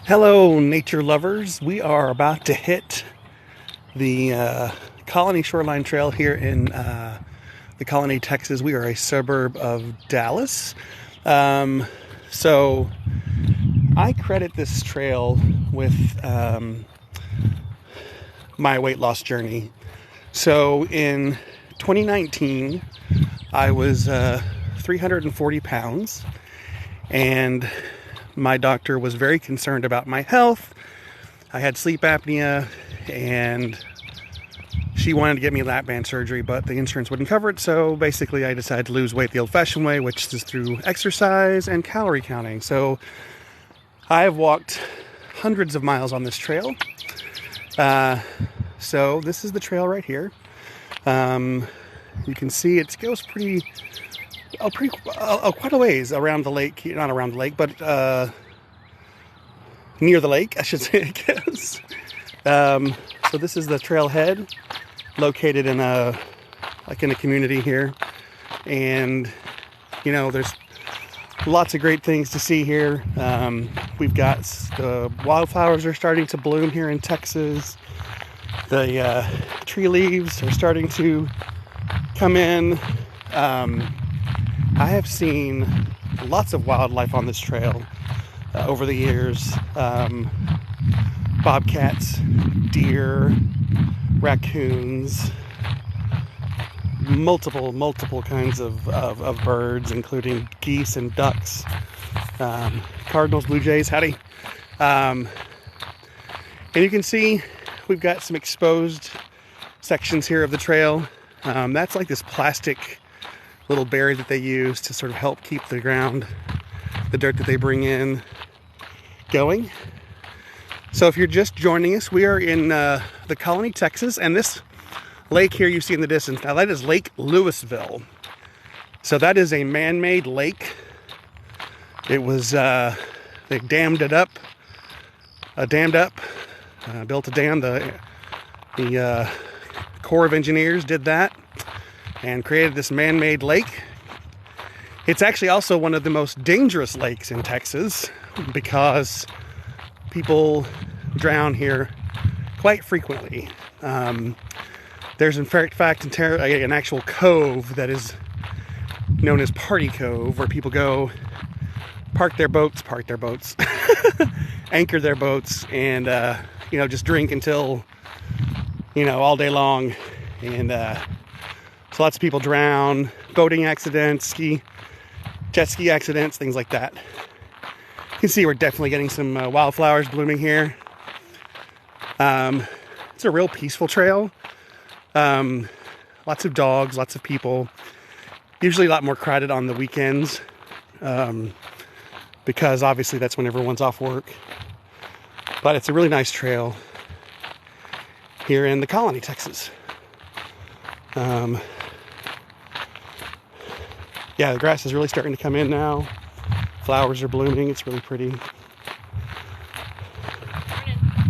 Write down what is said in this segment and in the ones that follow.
Hello, nature lovers. We are about to hit the Colony Shoreline Trail here in the Colony, Texas. We are a suburb of Dallas. So I credit this trail with my weight loss journey. So in 2019, I was 340 pounds, and my doctor was very concerned about my health. I had sleep apnea, and she wanted to get me lap band surgery, but the insurance wouldn't cover it. So basically I decided to lose weight the old-fashioned way, which is through exercise and calorie counting. So I have walked hundreds of miles on this trail. So this is the trail right here. You can see it goes quite a ways around the lake. Not around the lake, but near the lake, I should say, I guess. So this is the trailhead, located in a community here, and there's lots of great things to see here. We've got the wildflowers are starting to bloom here in Texas. The tree leaves are starting to come in. I have seen lots of wildlife on this trail over the years. Bobcats, deer, raccoons, multiple kinds of birds, including geese and ducks, cardinals, blue jays, howdy. And you can see we've got some exposed sections here of the trail. That's like this plastic little barrier that they use to sort of help keep the ground, the dirt that they bring in, going. So if you're just joining us, we are in the Colony, Texas, and this lake here you see in the distance, now that is Lake Louisville. So that is a man-made lake. It was, they dammed it up, built a dam. The Corps of Engineers did that and created this man-made lake. It's actually also one of the most dangerous lakes in Texas because people drown here quite frequently. There's in fact an actual cove that is known as Party Cove, where people go park their boats, anchor their boats, and just drink until all day long. And so lots of people drown, boating accidents, jet ski accidents, things like that. You can see we're definitely getting some wildflowers blooming here. It's a real peaceful trail. Lots of dogs, lots of people. Usually a lot more crowded on the weekends, because obviously that's when everyone's off work. But it's a really nice trail here in the Colony, Texas. Yeah, the grass is really starting to come in now. Flowers are blooming. It's really pretty.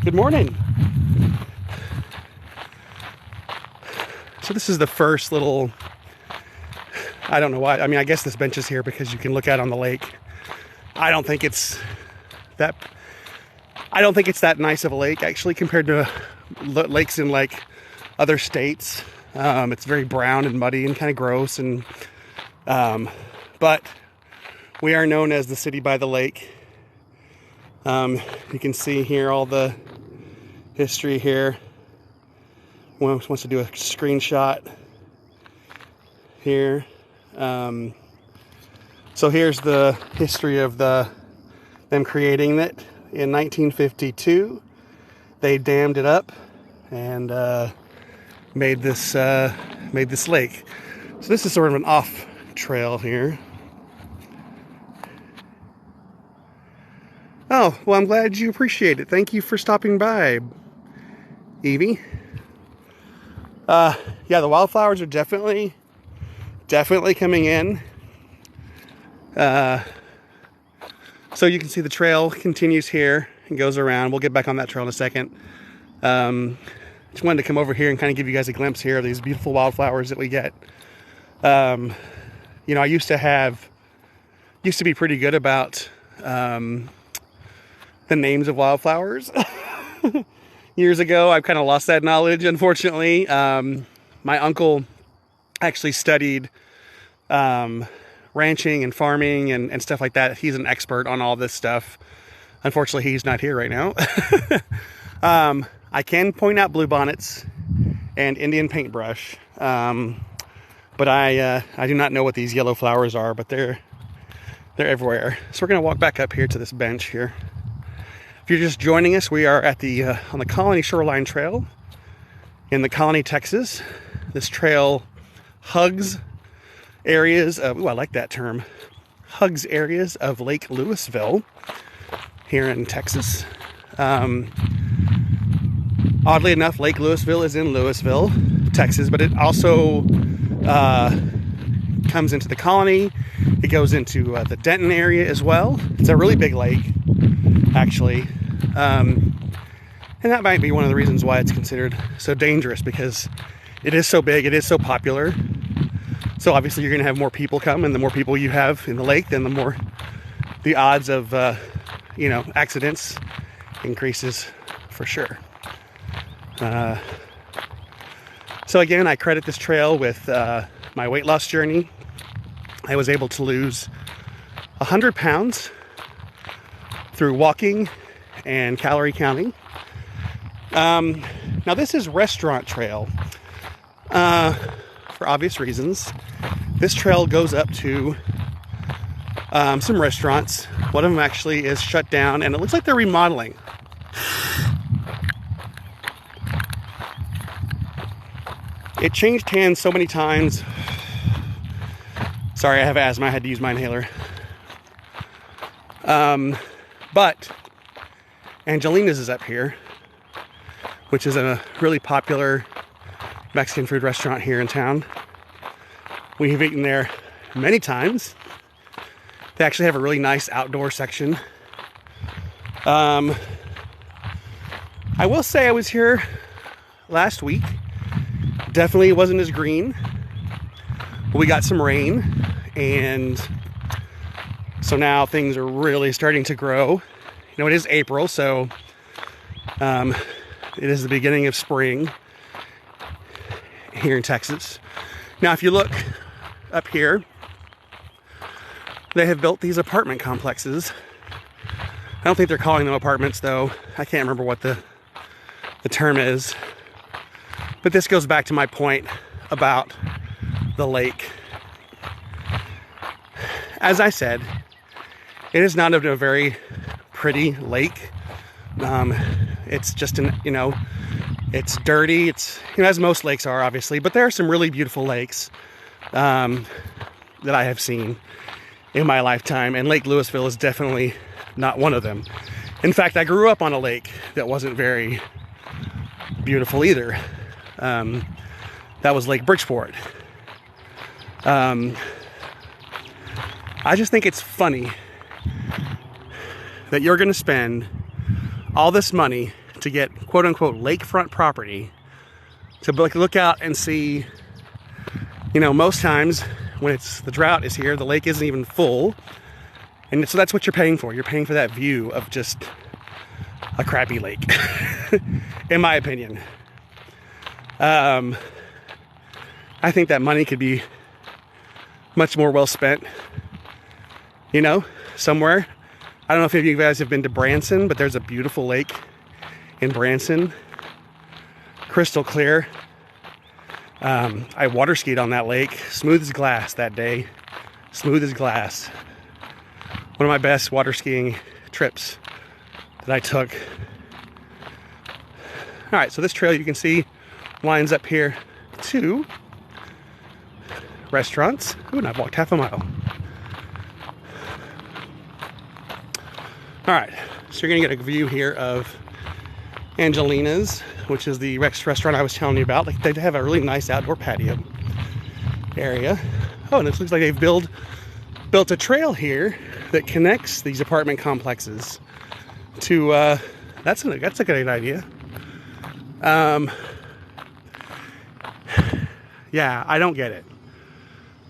Good morning. So this is the first little, I don't know why. I mean, I guess this bench is here because you can look out on the lake. I don't think it's that nice of a lake, actually, compared to lakes in like other states. It's very brown and muddy and kind of gross, and but we are known as the city by the lake. You can see here all the history here. One wants to do a screenshot here. So here's the history of them creating it. In 1952, they dammed it up and made this lake. So this is sort of an off trail here. Oh, well, I'm glad you appreciate it. Thank you for stopping by, Evie. Yeah, the wildflowers are definitely coming in. So you can see the trail continues here and goes around. We'll get back on that trail in a second. Just wanted to come over here and kind of give you guys a glimpse here of these beautiful wildflowers that we get. I used to be pretty good about the names of wildflowers. Years ago, I've kind of lost that knowledge, unfortunately. My uncle actually studied ranching and farming and stuff like that. He's an expert on all this stuff. Unfortunately, he's not here right now. I can point out bluebonnets and Indian paintbrush, but I do not know what these yellow flowers are, but they're everywhere. So we're gonna walk back up here to this bench here. If you're just joining us, we are at the on the Colony Shoreline Trail in the Colony, Texas. This trail hugs areas of, ooh, I like that term, hugs areas of Lake Louisville here in Texas. Oddly enough, Lake Louisville is in Louisville, Texas, but it also comes into the Colony. It goes into the Denton area as well. It's a really big lake, actually. And that might be one of the reasons why it's considered so dangerous, because it is so big, it is so popular. So obviously you're going to have more people come, and the more people you have in the lake, then the more the odds of, accidents increases for sure. So again, I credit this trail with my weight loss journey. I was able to lose 100 pounds through walking and calorie counting. Now this is restaurant trail. For obvious reasons, this trail goes up to some restaurants. One of them actually is shut down, and it looks like they're remodeling. It changed hands so many times. Sorry, I have asthma. I had to use my inhaler. But Angelina's is up here, which is a really popular Mexican food restaurant here in town. We have eaten there many times. They actually have a really nice outdoor section. I will say I was here last week. Definitely wasn't as green. But we got some rain, and so now things are really starting to grow. You know, it is April, so it is the beginning of spring here in Texas. Now, if you look up here, they have built these apartment complexes. I don't think they're calling them apartments, though. I can't remember what the term is. But this goes back to my point about the lake. As I said, it is not a very pretty lake. It's just it's dirty. It's, as most lakes are, obviously, but there are some really beautiful lakes that I have seen in my lifetime, and Lake Louisville is definitely not one of them. In fact, I grew up on a lake that wasn't very beautiful either. That was Lake Bridgeport. I just think it's funny that you're going to spend all this money to get quote-unquote lakefront property to look out and see, most times when the drought is here, the lake isn't even full, and so that's what you're paying for. You're paying for that view of just a crappy lake, in my opinion. I think that money could be much more well spent, somewhere. I don't know if any of you guys have been to Branson, but there's a beautiful lake in Branson, crystal clear. I water skied on that lake, smooth as glass that day, smooth as glass. One of my best water skiing trips that I took. All right, so this trail, you can see, lines up here to restaurants. Ooh, and I've walked half a mile. All right, so you're gonna get a view here of Angelina's, which is the restaurant I was telling you about. Like, they have a really nice outdoor patio area. Oh, and it looks like they've built a trail here that connects these apartment complexes to. That's a good idea. Yeah, I don't get it.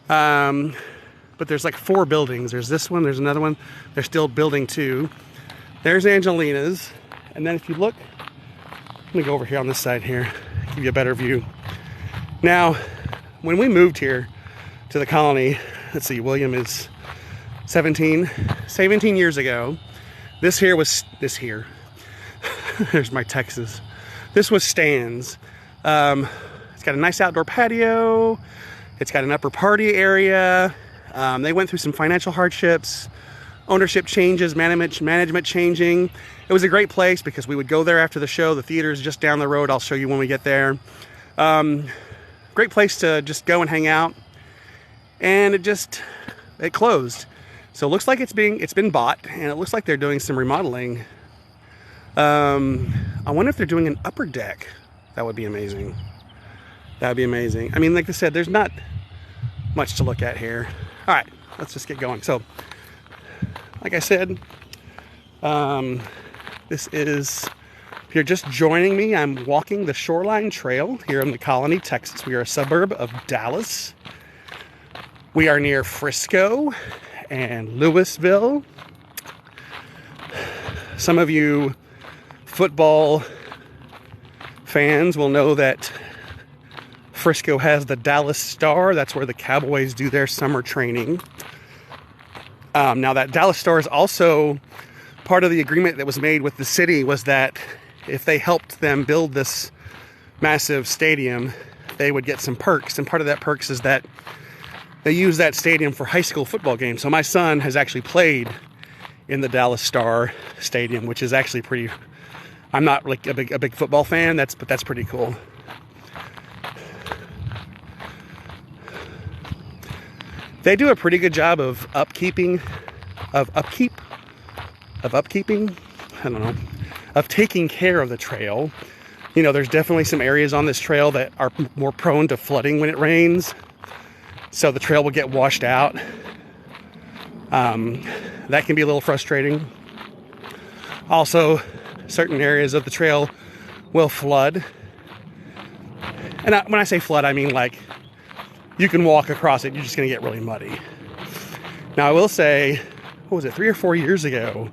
But there's like 4 buildings. There's this one, there's another one. They're still building 2. There's Angelina's. And then if you look, let me go over here on this side here, give you a better view. Now, when we moved here to the colony, let's see, William is 17 years ago. This here, there's my Texas. This was Stan's. It's got a nice outdoor patio. It's got an upper party area. They went through some financial hardships, ownership changes, management changing. It was a great place because we would go there after the show. The theater is just down the road. I'll show you when we get there. Great place to just go and hang out. And it closed. So it looks like it's been bought, and it looks like they're doing some remodeling. I wonder if they're doing an upper deck. That would be amazing. That would be amazing. I mean, like I said, there's not much to look at here. All right, let's just get going. So, like I said, this is, if you're just joining me, I'm walking the Shoreline Trail here in the Colony, Texas. We are a suburb of Dallas. We are near Frisco and Louisville. Some of you football fans will know that Frisco has the Dallas Star. That's where the Cowboys do their summer training. Now that Dallas Star is also part of the agreement that was made with the city, was that if they helped them build this massive stadium, they would get some perks. And part of that perks is that they use that stadium for high school football games. So my son has actually played in the Dallas Star Stadium, which is actually pretty, I'm not like a big football fan, but that's pretty cool. They do a pretty good job of upkeeping, I don't know, of taking care of the trail. You know, there's definitely some areas on this trail that are more prone to flooding when it rains. So the trail will get washed out. That can be a little frustrating. Also, certain areas of the trail will flood. And when I say flood, I mean like you can walk across it, you're just going to get really muddy. Now, I will say, what was it, 3 or 4 years ago,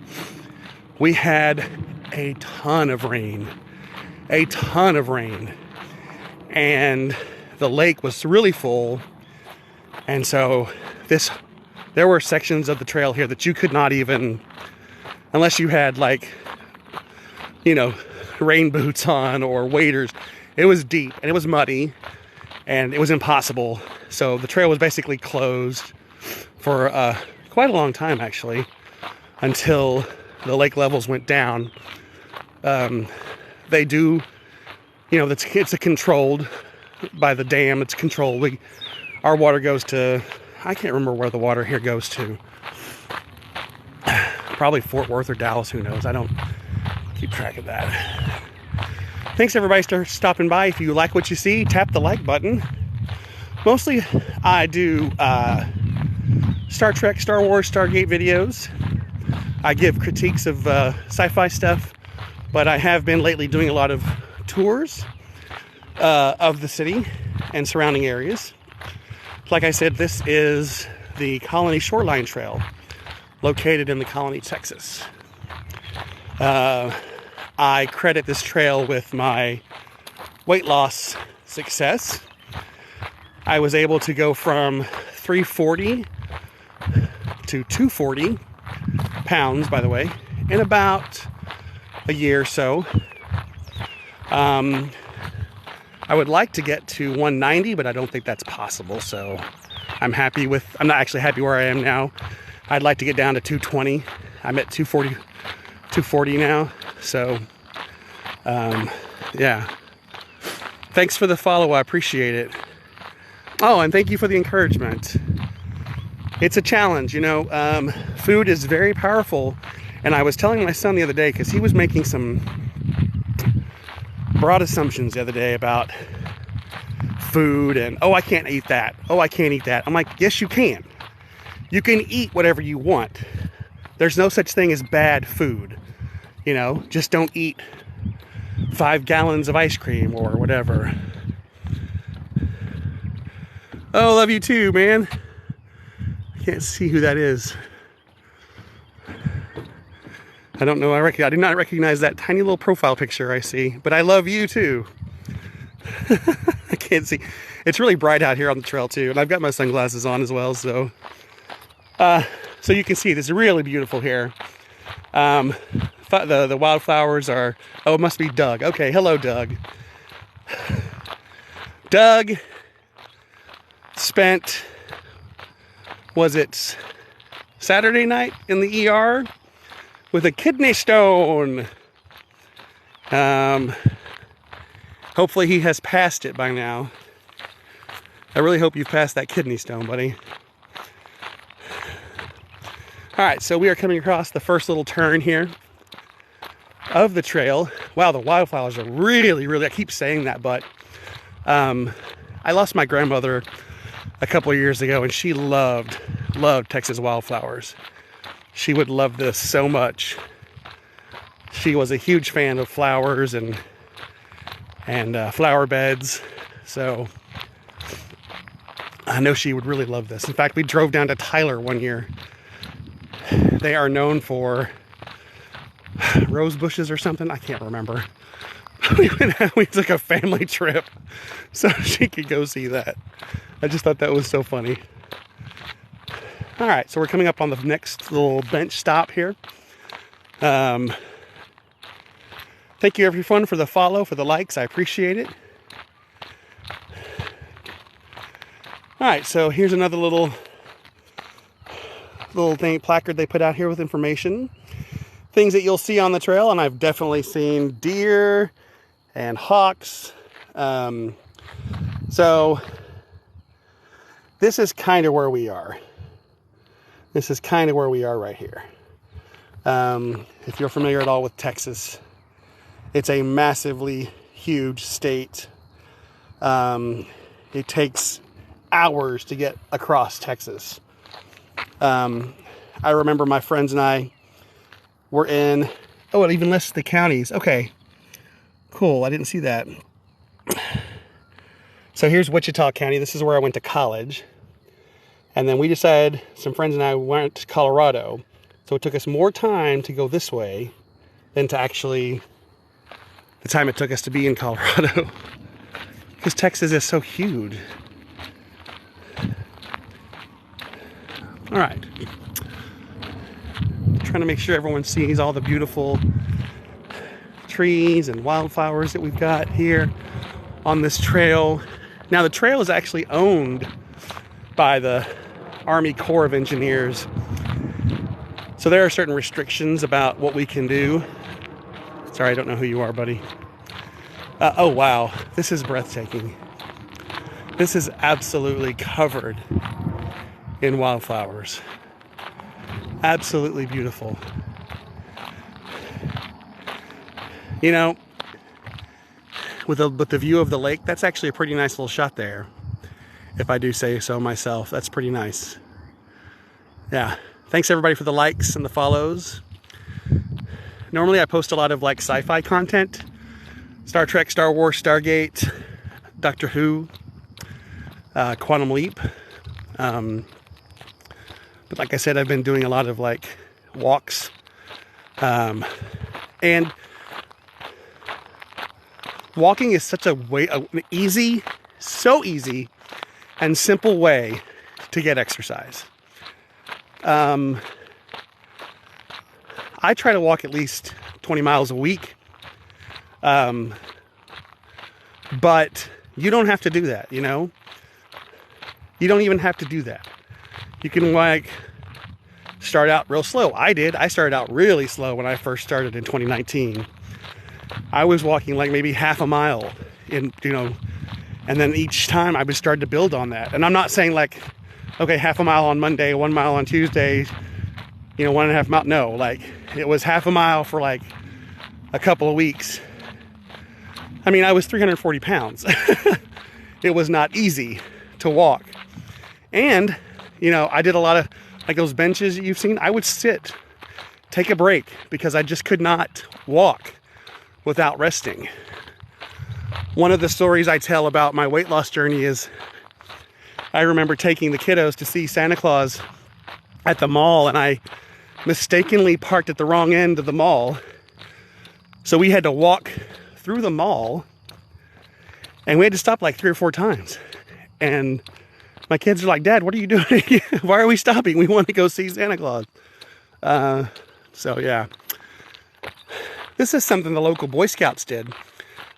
we had a ton of rain. And the lake was really full. And so there were sections of the trail here that you could not even, unless you had like, you know, rain boots on or waders. It was deep and it was muddy and it was impossible. So the trail was basically closed for quite a long time, actually, until the lake levels went down. They do, you know, it's controlled by the dam. It's controlled. Our water goes to, I can't remember where the water here goes to. Probably Fort Worth or Dallas, who knows? I don't keep track of that. Thanks everybody for stopping by. If you like what you see, tap the like button. Mostly I do Star Trek, Star Wars, Stargate videos. I give critiques of sci-fi stuff, but I have been lately doing a lot of tours of the city and surrounding areas. Like I said, this is the Colony Shoreline Trail, located in the Colony, Texas. I credit this trail with my weight loss success. I was able to go from 340 to 240 pounds, by the way, in about a year or so. I would like to get to 190, but I don't think that's possible. So I'm not actually happy where I am now. I'd like to get down to 220. I'm at 240 now. So, yeah. Thanks for the follow. I appreciate it. Oh, and thank you for the encouragement. It's a challenge, you know. Food is very powerful. And I was telling my son the other day, because he was making some broad assumptions the other day about food and, oh, I can't eat that. Oh, I can't eat that. I'm like, yes, you can. You can eat whatever you want. There's no such thing as bad food. You know, just don't eat 5 gallons of ice cream or whatever. Oh, love you too, man. I can't see who that is. I don't know. I did not recognize that tiny little profile picture I see, but I love you too. I can't see. It's really bright out here on the trail too, and I've got my sunglasses on as well, so you can see it's really beautiful here. The wildflowers are, oh, it must be Doug. Okay, hello, Doug. Doug spent, was it Saturday night in the ER with a kidney stone. Hopefully he has passed it by now. I really hope you've passed that kidney stone, buddy. All right, so we are coming across the first little turn here of the trail. Wow, the wildflowers are really, I keep saying that, but I lost my grandmother a couple of years ago, and she loved Texas wildflowers. She would love this so much. She was a huge fan of flowers and flower beds, so I know she would really love this. In fact, we drove down to Tyler one year. They are known for rose bushes or something. I can't remember. We took a family trip so she could go see that. I just thought that was so funny. All right, so we're coming up on the next little bench stop here. Thank you everyone for the follow, for the likes. I appreciate it. All right, so here's another little thing, placard they put out here with information. Things that you'll see on the trail, and I've definitely seen deer and hawks. So this is kind of where we are. This is kind of where we are right here. If you're familiar at all with Texas, it's a massively huge state. It takes hours to get across Texas. I remember my friends and I were in, oh, it even lists the counties. Okay, cool. I didn't see that. So here's Wichita County. This is where I went to college. And then we decided, some friends and I went to Colorado. So it took us more time to go this way than to actually, the time it took us to be in Colorado. Because Texas is so huge. All right. Trying to make sure everyone sees all the beautiful trees and wildflowers that we've got here on this trail. Now the trail is actually owned by the Army Corps of Engineers. So there are certain restrictions about what we can do. Sorry, I don't know who you are, buddy. Oh wow, this is breathtaking. This is absolutely covered in wildflowers. Absolutely beautiful. You know, with the view of the lake, that's actually a pretty nice little shot there. If I do say so myself, that's pretty nice. Yeah, thanks everybody for the likes and the follows. Normally I post a lot of like sci-fi content. Star Trek, Star Wars, Stargate, Doctor Who, Quantum Leap. But like I said, I've been doing a lot of like walks. And walking is such an easy, so easy and simple way to get exercise. I try to walk at least 20 miles a week. But you don't have to do that, you know? You don't even have to do that. You can like start out real slow. I started out really slow when I first started in 2019. I was walking like maybe half a mile and then each time I would start to build on that. And I'm not saying like, okay, half a mile on Monday, 1 mile on Tuesday, 1.5 mile. No, like it was half a mile for like a couple of weeks. I mean, I was 340 pounds. It was not easy to walk. And, I did a lot of like those benches you've seen. I would sit, take a break because I just could not walk without resting. One of the stories I tell about my weight loss journey is I remember taking the kiddos to see Santa Claus at the mall, and I mistakenly parked at the wrong end of the mall. So we had to walk through the mall, and we had to stop like 3 or 4 times. And my kids are like, Dad, what are you doing? Why are we stopping? We want to go see Santa Claus. So yeah, this is something the local Boy Scouts did.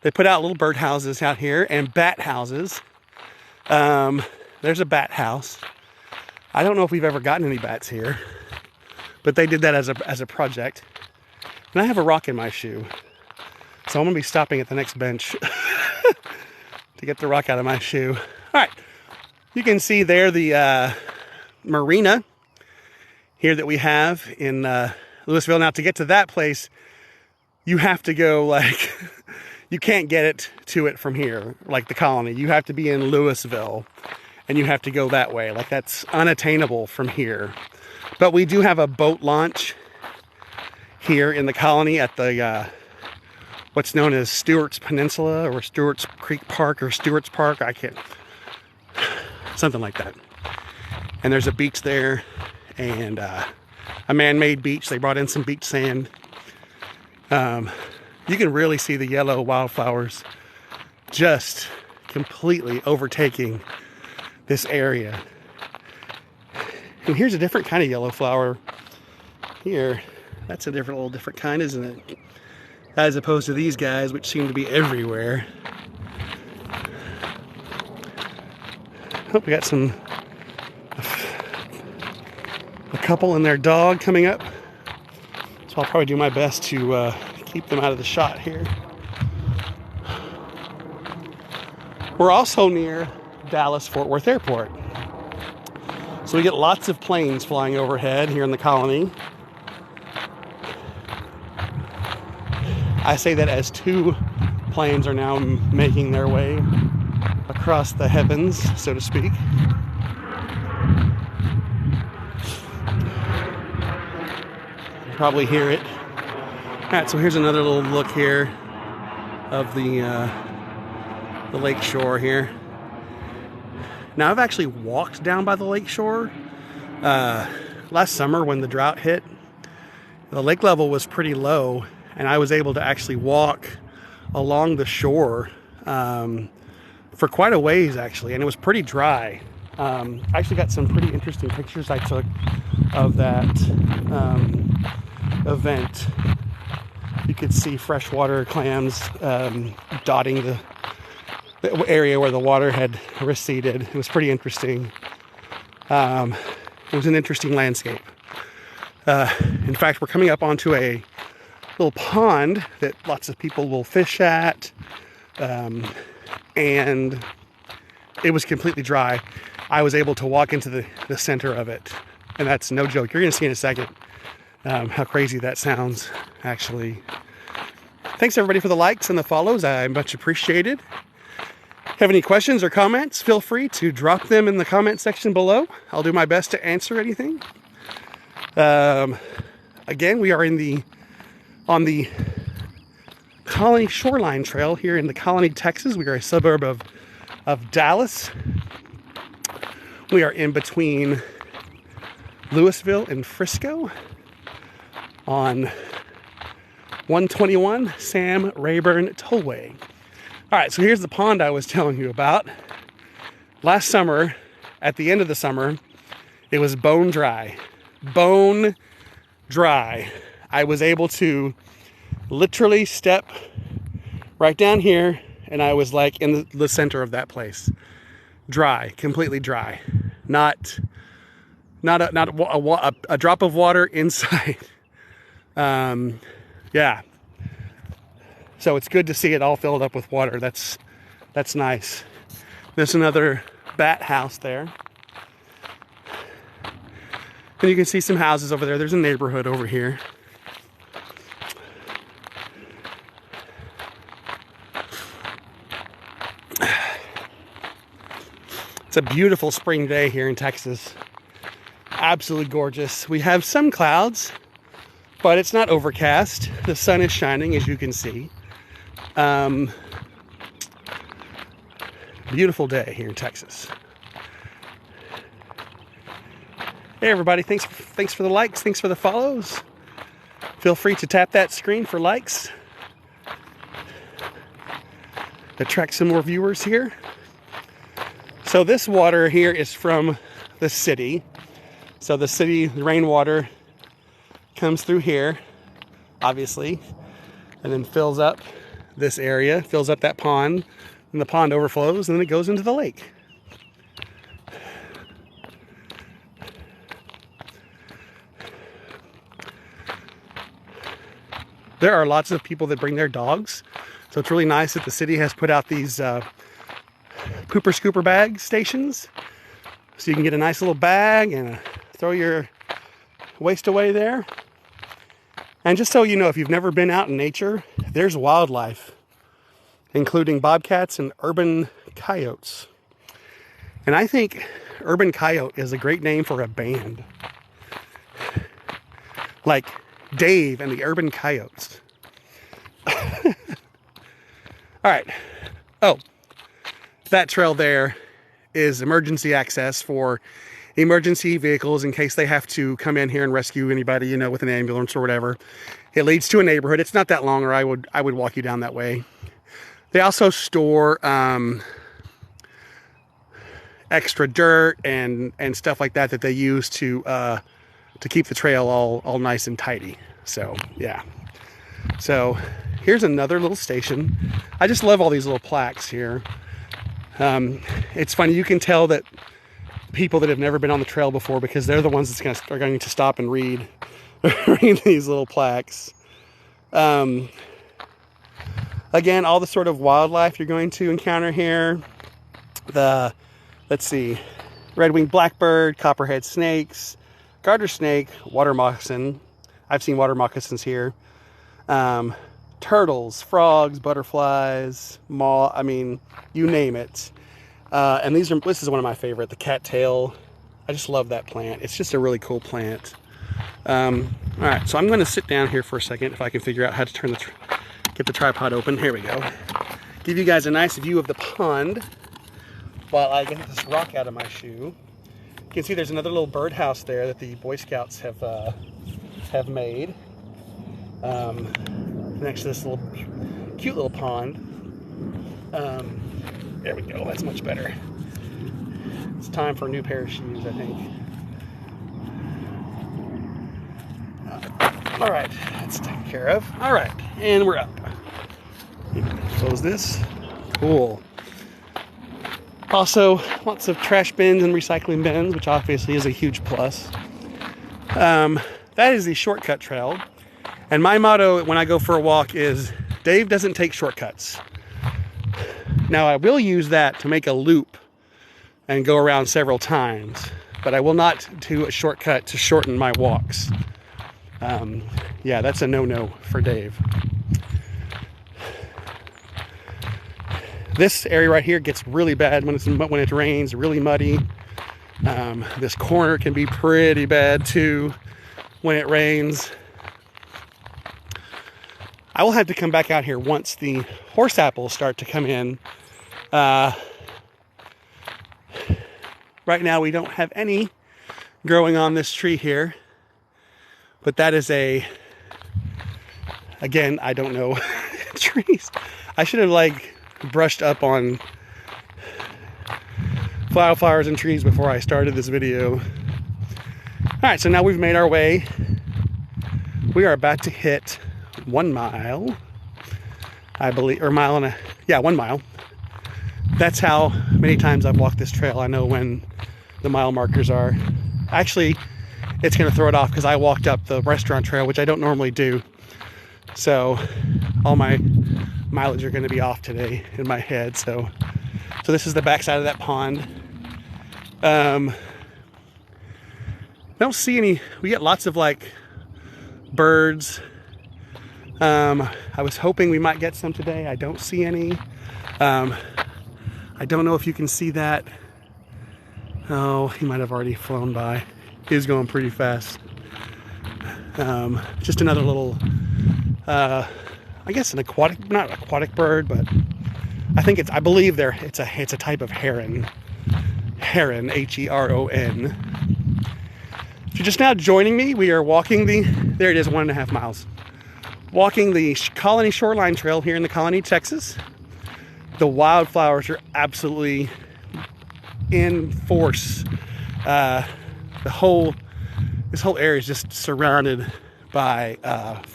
They put out little bird houses out here and bat houses. There's a bat house. I don't know if we've ever gotten any bats here, but they did that as a project. And I have a rock in my shoe, so I'm gonna be stopping at the next bench to get the rock out of my shoe. All right, you can see there the marina here that we have in Louisville. Now, to get to that place, you have to go like, you can't get to it from here, like the Colony. You have to be in Louisville, and you have to go that way. Like, that's unattainable from here. But we do have a boat launch here in the Colony at the what's known as Stewart's Peninsula, or Stewart's Creek Park, or Stewart's Park. I can't, something like that. And there's a beach there, and a man-made beach. They brought in some beach sand. You can really see the yellow wildflowers just completely overtaking this area. And here's a different kind of yellow flower here. That's a little different kind, isn't it? As opposed to these guys, which seem to be everywhere. Hope we got a couple and their dog coming up. So I'll probably do my best to keep them out of the shot here. We're also near Dallas-Fort Worth Airport. So we get lots of planes flying overhead here in the Colony. I say that as 2 planes are now making their way across the heavens, so to speak. You probably hear it. All right, so here's another little look here of the lake shore here. Now, I've actually walked down by the lake shore. Last summer when the drought hit, the lake level was pretty low, and I was able to actually walk along the shore for quite a ways, actually, and it was pretty dry. I actually got some pretty interesting pictures I took of that event. You could see freshwater clams dotting the area where the water had receded. It was pretty interesting. It was an interesting landscape. In fact, we're coming up onto a little pond that lots of people will fish at, and it was completely dry. I was able to walk into the center of it, and that's no joke. You're going to see in a second how crazy that sounds, actually. Thanks, everybody, for the likes and the follows. I much appreciated. Have any questions or comments, feel free to drop them in the comment section below. I'll do my best to answer anything. Again, we are on the Colony Shoreline Trail here in the Colony, Texas. We are a suburb of Dallas. We are in between Louisville and Frisco on 121 Sam Rayburn Tollway. All right, so here's the pond I was telling you about. Last summer, at the end of the summer, it was bone dry. Bone dry. I was able to literally step right down here, and I was like in the center of that place. Dry, completely dry. Not a drop of water inside. Yeah. So it's good to see it all filled up with water. That's nice. There's another bat house there. And you can see some houses over there. There's a neighborhood over here. It's a beautiful spring day here in Texas. Absolutely gorgeous. We have some clouds, but it's not overcast. The sun is shining, as you can see. Beautiful day here in Texas. Hey everybody, thanks for the likes, thanks for the follows. Feel free to tap that screen for likes. Attract some more viewers here. So this water here is from the city. So the city, the rainwater comes through here, obviously, and then fills up this area, fills up that pond, and the pond overflows, and then it goes into the lake. There are lots of people that bring their dogs, so it's really nice that the city has put out these pooper scooper bag stations, so you can get a nice little bag and throw your waste away there. And just so you know, if you've never been out in nature, there's wildlife, including bobcats and urban coyotes. And I think urban coyote is a great name for a band, like Dave and the Urban Coyotes. All right. Oh, that trail there is emergency access for emergency vehicles in case they have to come in here and rescue anybody, you know, with an ambulance or whatever. It leads to a neighborhood. It's not that long, or I would walk you down that way. They also store extra dirt and stuff like that they use to keep the trail all nice and tidy. So yeah. So here's another little station. I just love all these little plaques here. It's funny, you can tell that people that have never been on the trail before, because they're the ones that are going to stop and read these little plaques. Again, all the sort of wildlife you're going to encounter here. Let's see, red-winged blackbird, copperhead snakes, garter snake, water moccasin. I've seen water moccasins here. Turtles, frogs, butterflies, I mean, you name it. And this is one of my favorite, the cattail. I just love that plant. It's just a really cool plant. All right, so I'm going to sit down here for a second if I can figure out how to get the tripod open. Here we go. Give you guys a nice view of the pond while I get this rock out of my shoe. You can see there's another little birdhouse there that the Boy Scouts have made next to this little cute little pond. There we go. That's much better. It's time for a new pair of shoes, I think. All right, that's taken care of. All right, and we're up. Close this. Cool. Also, lots of trash bins and recycling bins, which obviously is a huge plus. That is the shortcut trail. And my motto when I go for a walk is, Dave doesn't take shortcuts. Now, I will use that to make a loop and go around several times, but I will not do a shortcut to shorten my walks. Yeah, that's a no-no for Dave. This area right here gets really bad when it rains, really muddy. This corner can be pretty bad too when it rains. I will have to come back out here once the horse apples start to come in. Right now we don't have any growing on this tree here, but that is again, I don't know trees. I should have brushed up on wildflowers and trees before I started this video. All right, so now we've made our way. We are about to hit 1 mile, I believe, or 1 mile. That's how many times I've walked this trail. I know when the mile markers are. Actually, it's going to throw it off because I walked up the restaurant trail, which I don't normally do. So all my mileage are going to be off today in my head. So this is the backside of that pond. Don't see any. We get lots of birds. I was hoping we might get some today. I don't see any. I don't know if you can see that. Oh, he might have already flown by. He's going pretty fast. Just another little, I guess not aquatic bird, but I believe it's a type of heron. Heron, Heron. If you're just now joining me, we are walking there it is, 1.5 miles. Walking the Colony Shoreline Trail here in the Colony, Texas. The wildflowers are absolutely in force. This whole area is just surrounded by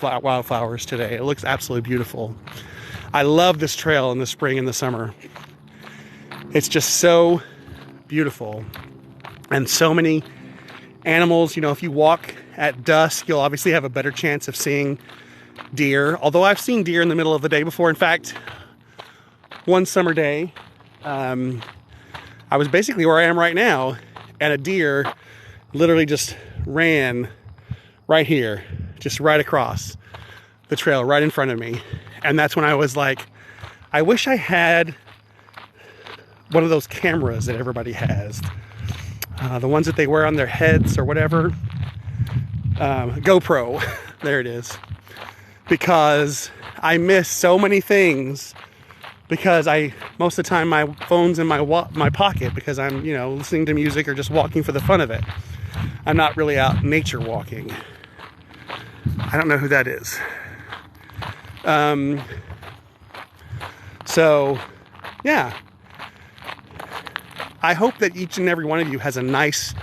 wildflowers today. It looks absolutely beautiful. I love this trail in the spring and the summer. It's just so beautiful. And so many animals. You know, if you walk at dusk, you'll obviously have a better chance of seeing deer. Although I've seen deer in the middle of the day before. In fact, one summer day, I was basically where I am right now, and a deer literally just ran right here, just right across the trail, right in front of me. And that's when I was like, I wish I had one of those cameras that everybody has. The ones that they wear on their heads or whatever. GoPro, there it is. Because I miss so many things because most of the time my phone's in my pocket because I'm, you know, listening to music or just walking for the fun of it. I'm not really out nature walking. I don't know who that is. So, yeah. I hope that each and every one of you has a nice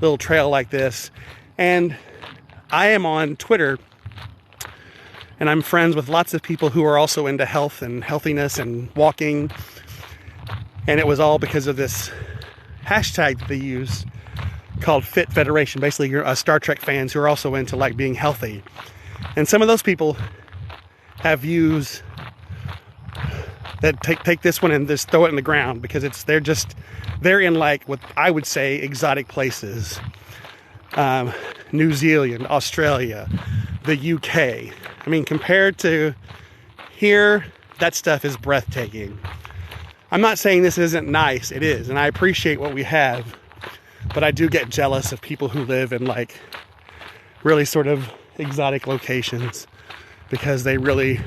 little trail like this. And I am on Twitter, and I'm friends with lots of people who are also into health and healthiness and walking. And it was all because of this hashtag that they use called Fit Federation. Basically, you're Star Trek fans who are also into like being healthy. And some of those people have views that take this one and just throw it in the ground because they're in like what I would say exotic places. New Zealand, Australia, the UK. I mean, compared to here, that stuff is breathtaking. I'm not saying this isn't nice. It is, and I appreciate what we have. But I do get jealous of people who live in like really sort of exotic locations because they really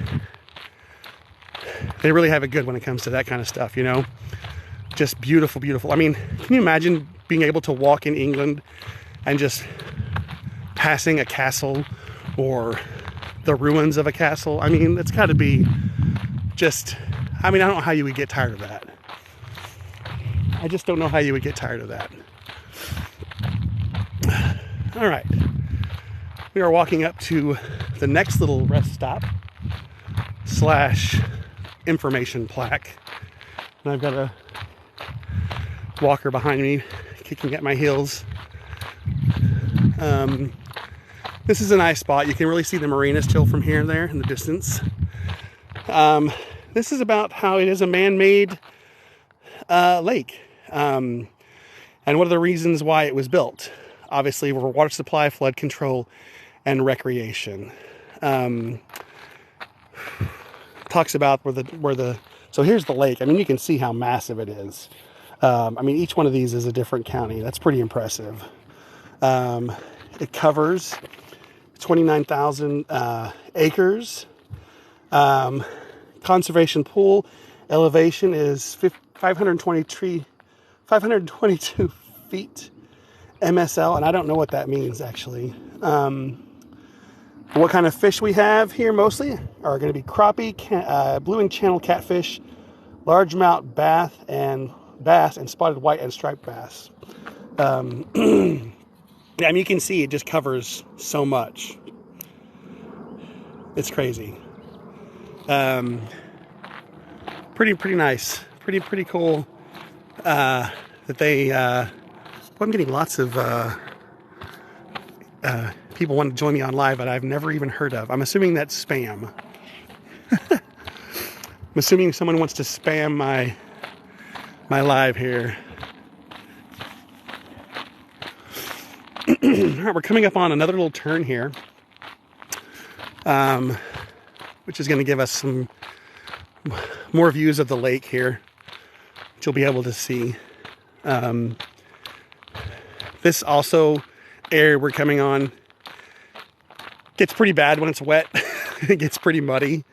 have it good when it comes to that kind of stuff, you know? Just beautiful, beautiful. I mean, can you imagine being able to walk in England and just passing a castle or the ruins of a castle? I mean, it's got to be just, I don't know how you would get tired of that. I just don't know how you would get tired of that. All right. We are walking up to the next little rest stop / information plaque. And I've got a walker behind me kicking at my heels. This is a nice spot. You can really see the marina still from here and there in the distance. This is about how it is a man-made lake. And one of the reasons why it was built, obviously, for water supply, flood control, and recreation. Talks about so here's the lake. I mean, you can see how massive it is. Each one of these is a different county. That's pretty impressive. It covers 29,000 acres. Conservation pool elevation is 522 feet MSL, and I don't know what that means actually. What kind of fish we have here mostly are going to be crappie, blue and channel catfish, largemouth bass, and spotted white and striped bass. You can see it just covers so much. It's crazy. Pretty nice. Pretty cool. That they. I'm getting lots of people want to join me on live that I've never even heard of. I'm assuming that's spam. I'm assuming someone wants to spam my live here. All right, we're coming up on another little turn here, which is going to give us some more views of the lake here, which you'll be able to see. This also area we're coming on gets pretty bad when it's wet. It gets pretty muddy.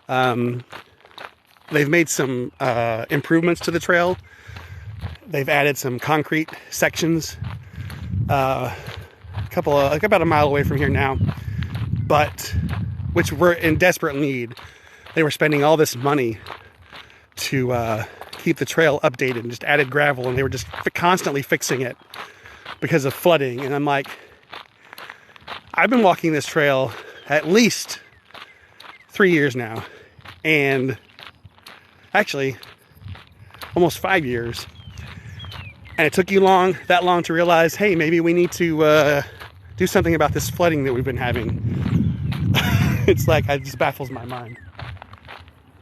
They've made some improvements to the trail. They've added some concrete sections, a like about a mile away from here now, but which we're in desperate need. They were spending all this money to keep the trail updated and just added gravel, and they were just constantly fixing it because of flooding. And I'm like, I've been walking this trail at least 3 years now, and actually almost 5 years, and it took you that long to realize, hey, maybe we need to do something about this flooding that we've been having. It's like, it just baffles my mind.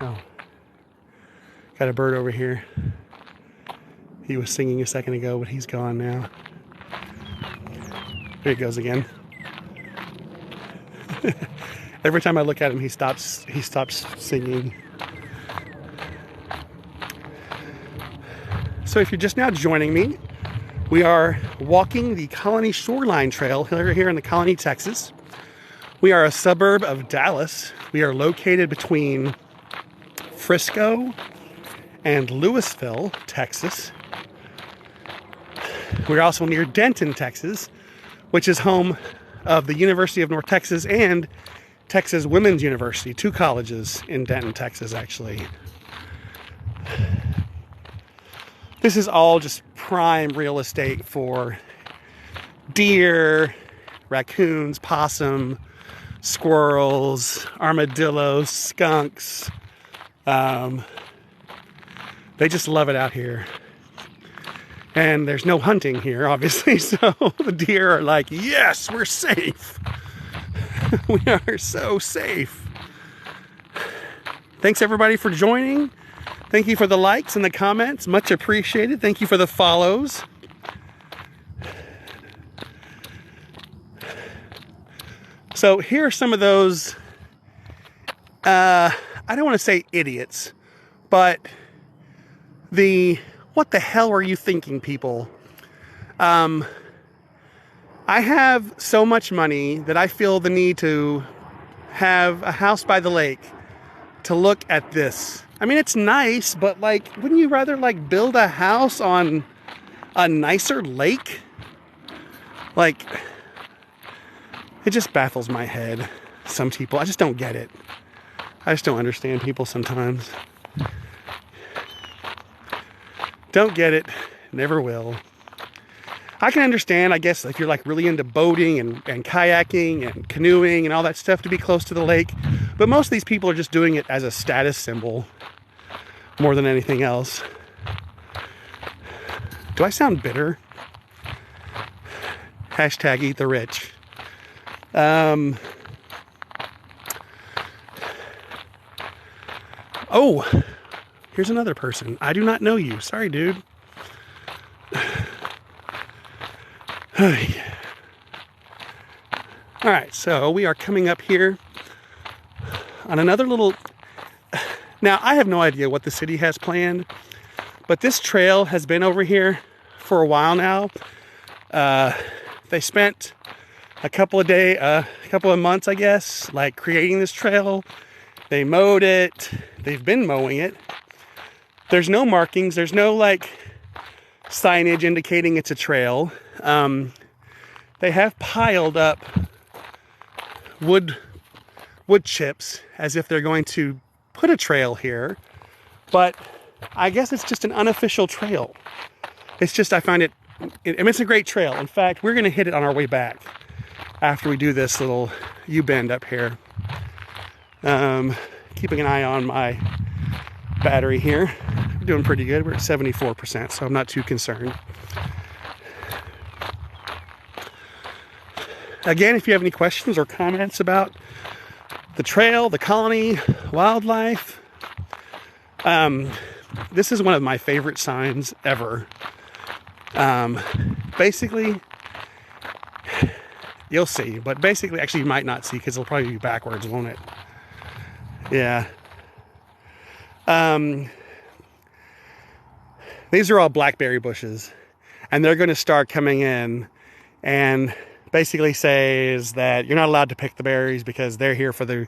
Oh, got a bird over here. He was singing a second ago, but he's gone now. There he goes again. Every time I look at him, he stops singing. So if you're just now joining me, we are walking the Colony Shoreline Trail here in the Colony, Texas. We are a suburb of Dallas. We are located between Frisco and Louisville, Texas. We're also near Denton, Texas, which is home of the University of North Texas and Texas Women's University, 2 colleges in Denton, Texas, actually. This is all just prime real estate for deer, raccoons, possum, squirrels, armadillos, skunks. They just love it out here. And there's no hunting here, obviously, so the deer are like, yes, we're safe. We are so safe. Thanks, everybody, for joining. Thank you for the likes and the comments. Much appreciated. Thank you for the follows. So here are some of those, I don't want to say idiots, but what the hell are you thinking, people? I have so much money that I feel the need to have a house by the lake to look at this. I mean, it's nice, but like, wouldn't you rather like build a house on a nicer lake? Like, it just baffles my head. Some people, I just don't get it. I just don't understand people sometimes. Don't get it, never will. I can understand, I guess, if you're like really into boating and kayaking and canoeing and all that stuff, to be close to the lake. But most of these people are just doing it as a status symbol more than anything else. Do I sound bitter? Hashtag eat the rich. Oh, here's another person. I do not know you. Sorry, dude. All right, so we are coming up here on another little... Now, I have no idea what the city has planned, but this trail has been over here for a while now. They spent a couple of months, I guess, like creating this trail. They mowed it. They've been mowing it. There's no markings. There's no like signage indicating it's a trail. They have piled up wood chips as if they're going to put a trail here, but I guess it's just an unofficial trail. It's just, I find it's a great trail. In fact, we're going to hit it on our way back after we do this little U-bend up here. Keeping an eye on my battery here. We're doing pretty good. We're at 74%, so I'm not too concerned. Again, if you have any questions or comments about the trail, the colony, wildlife, this is one of my favorite signs ever. Basically, you'll see, but basically, actually you might not see because it'll probably be backwards, won't it? Yeah. These are all blackberry bushes, and they're going to start coming in and basically says that you're not allowed to pick the berries because they're here for the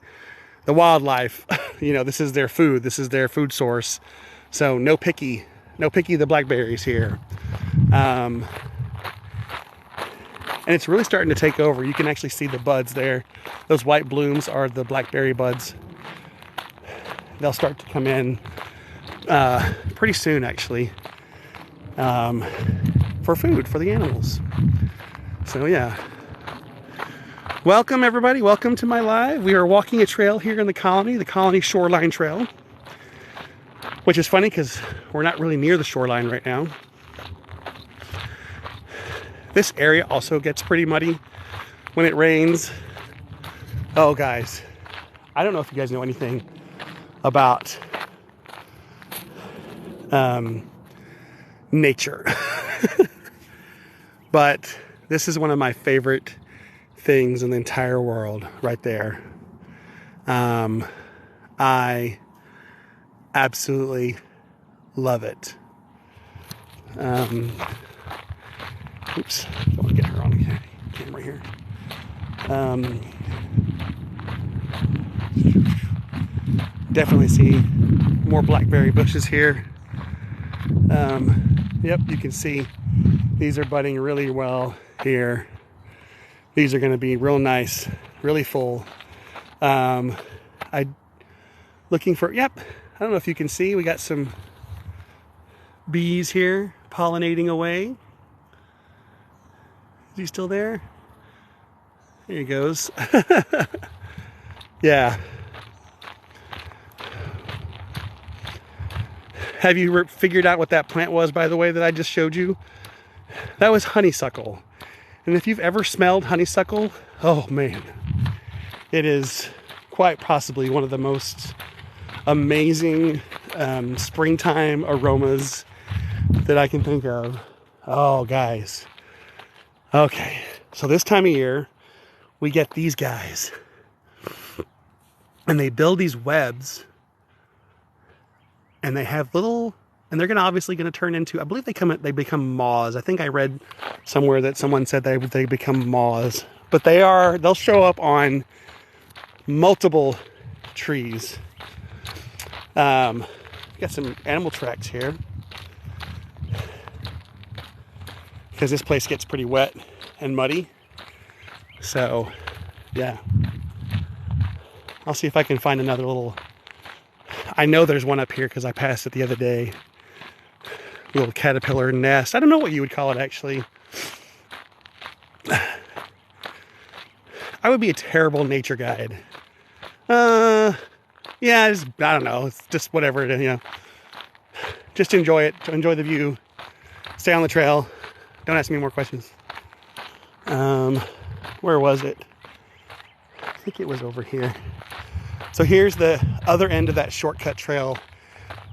wildlife. You know, this is their food. This is their food source. So no picky the blackberries here. And it's really starting to take over. You can actually see the buds there. Those white blooms are the blackberry buds. They'll start to come in pretty soon, actually, for food for the animals. So yeah. Welcome everybody, welcome to my live. We are walking a trail here in the Colony Shoreline Trail, which is funny because we're not really near the shoreline right now. This area also gets pretty muddy when it rains. Oh guys, I don't know if you guys know anything about nature, but this is one of my favorite things in the entire world right there. I absolutely love it. Oops, don't want to get her on the camera here. Definitely see more blackberry bushes here. Yep, you can see these are budding really well here. These are going to be real nice, really full. Looking for, yep, I don't know if you can see, we got some bees here pollinating away. Is he still there? There he goes. Yeah. Have you figured out what that plant was, by the way, that I just showed you? That was honeysuckle. And if you've ever smelled honeysuckle, oh man, it is quite possibly one of the most amazing springtime aromas that I can think of. Oh, guys. Okay, so this time of year, we get these guys. And they build these webs. And they have little, and they're obviously going to turn into, I believe they become moths. I think I read somewhere that someone said they become moths. But they'll show up on multiple trees. Got some animal tracks here, because this place gets pretty wet and muddy. So, yeah. I'll see if I can find another little, I know there's one up here because I passed it the other day. A little caterpillar nest. I don't know what you would call it, actually. I would be a terrible nature guide. Yeah, I don't know. It's just whatever it is, you know. Just enjoy it. Enjoy the view. Stay on the trail. Don't ask me more questions. Where was it? I think it was over here. So here's the other end of that shortcut trail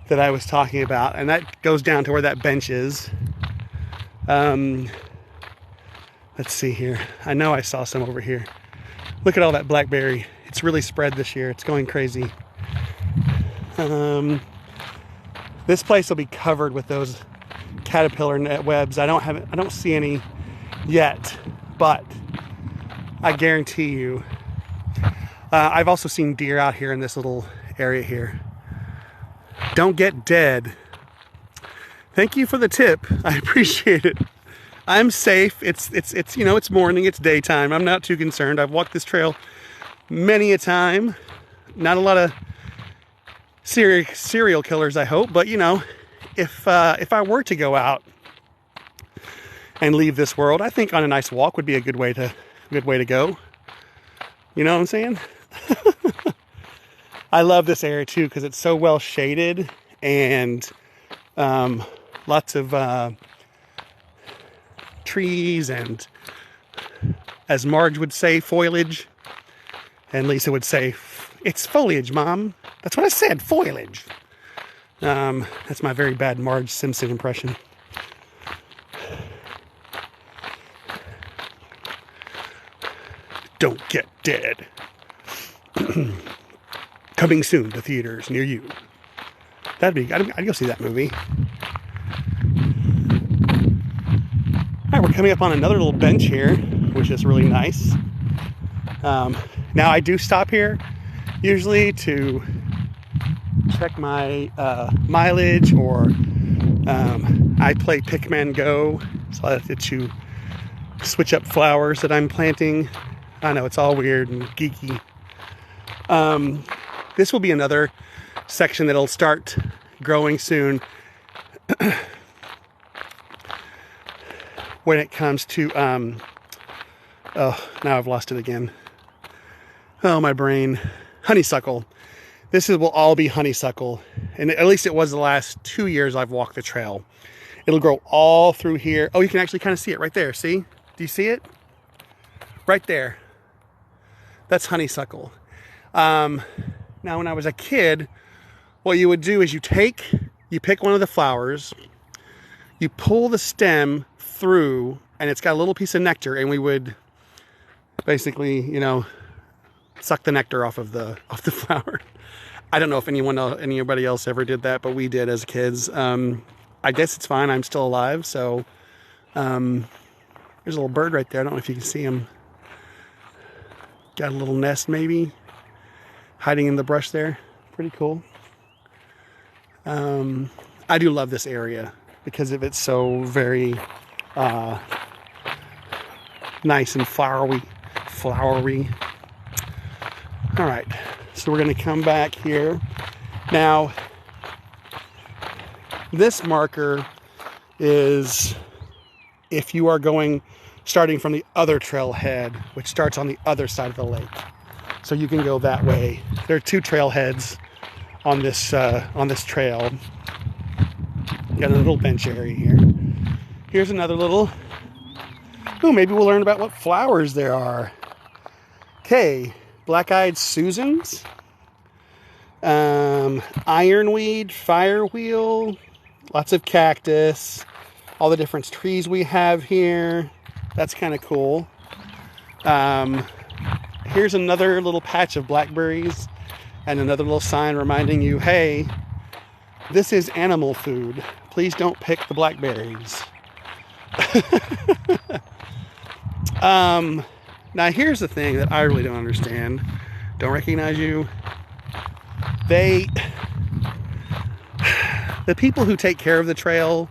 that I was talking about, and that goes down to where that bench is. Let's see here. I know I saw some over here. Look at all that blackberry. It's really spread this year. It's going crazy. This place will be covered with those caterpillar net webs. I don't see any yet, but I guarantee you. I've also seen deer out here in this little area here. Don't get dead. Thank you for the tip. I appreciate it. I'm safe. It's you know, it's morning, it's daytime. I'm not too concerned. I've walked this trail many a time. Not a lot of serial killers, I hope, but you know, if I were to go out and leave this world, I think on a nice walk would be a good way to go. You know what I'm saying? I love this area too because it's so well shaded and lots of trees and, as Marge would say, foliage, and Lisa would say, it's foliage, Mom. That's what I said, foliage. That's my very bad Marge Simpson impression. Don't get dead. Coming soon to theaters near you. I'd go see that movie. All right, we're coming up on another little bench here, which is really nice. Now I do stop here usually to check my mileage, or I play Pickman Go, so I have to switch up flowers that I'm planting. I know it's all weird and geeky. This will be another section that'll start growing soon when it comes to oh, now I've lost it again. Oh, my brain. Honeysuckle. Will all be honeysuckle, and at least it was the last 2 years I've walked the trail. It'll grow all through here. Oh, you can actually kind of see it right there. See? Do you see it? Right there. That's honeysuckle. Now, when I was a kid, what you would do is you pick one of the flowers, you pull the stem through, and it's got a little piece of nectar, and we would basically, you know, suck the nectar off the flower. I don't know if anybody else ever did that, but we did as kids. I guess it's fine. I'm still alive, so there's a little bird right there. I don't know if you can see him. Got a little nest maybe hiding in the brush there. Pretty cool. I do love this area because of it's so very nice and flowery. All right, so we're going to come back here. Now, this marker is if you are starting from the other trailhead, which starts on the other side of the lake. So you can go that way. There are 2 trailheads on this trail. Got a little bench area here. Here's another little. Oh, maybe we'll learn about what flowers there are. Okay, black-eyed Susans, ironweed, firewheel, lots of cactus, all the different trees we have here. That's kind of cool. Here's another little patch of blackberries and another little sign reminding you, hey, this is animal food. Please don't pick the blackberries. Now here's the thing that I really don't understand. Don't recognize you. The people who take care of the trail,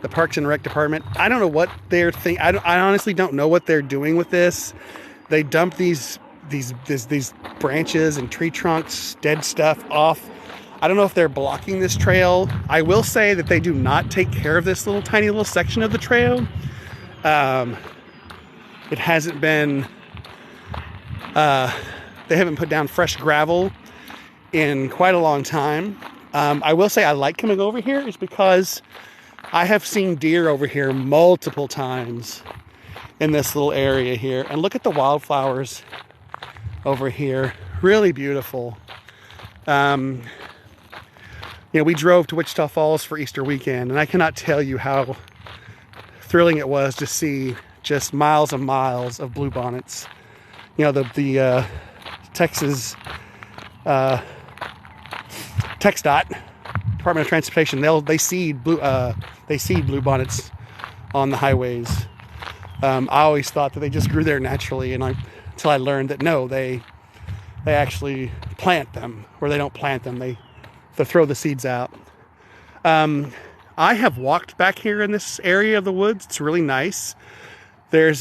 the Parks and Rec department, I don't know what they're thinking. I honestly don't know what they're doing with this. They dump these branches and tree trunks, dead stuff off. I don't know if they're blocking this trail. I will say that they do not take care of this tiny little section of the trail. It hasn't been, they haven't put down fresh gravel in quite a long time. I will say I like coming over here is because I have seen deer over here multiple times in this little area here. And look at the wildflowers over here. Really beautiful. You know, we drove to Wichita Falls for Easter weekend, and I cannot tell you how thrilling it was to see just miles and miles of bluebonnets. You know, the Texas TxDOT, Department of Transportation, they seed bluebonnets on the highways. I always thought that they just grew there naturally, and until I learned that no, they actually plant them, or they don't plant them. They throw the seeds out. I have walked back here in this area of the woods. It's really nice. There's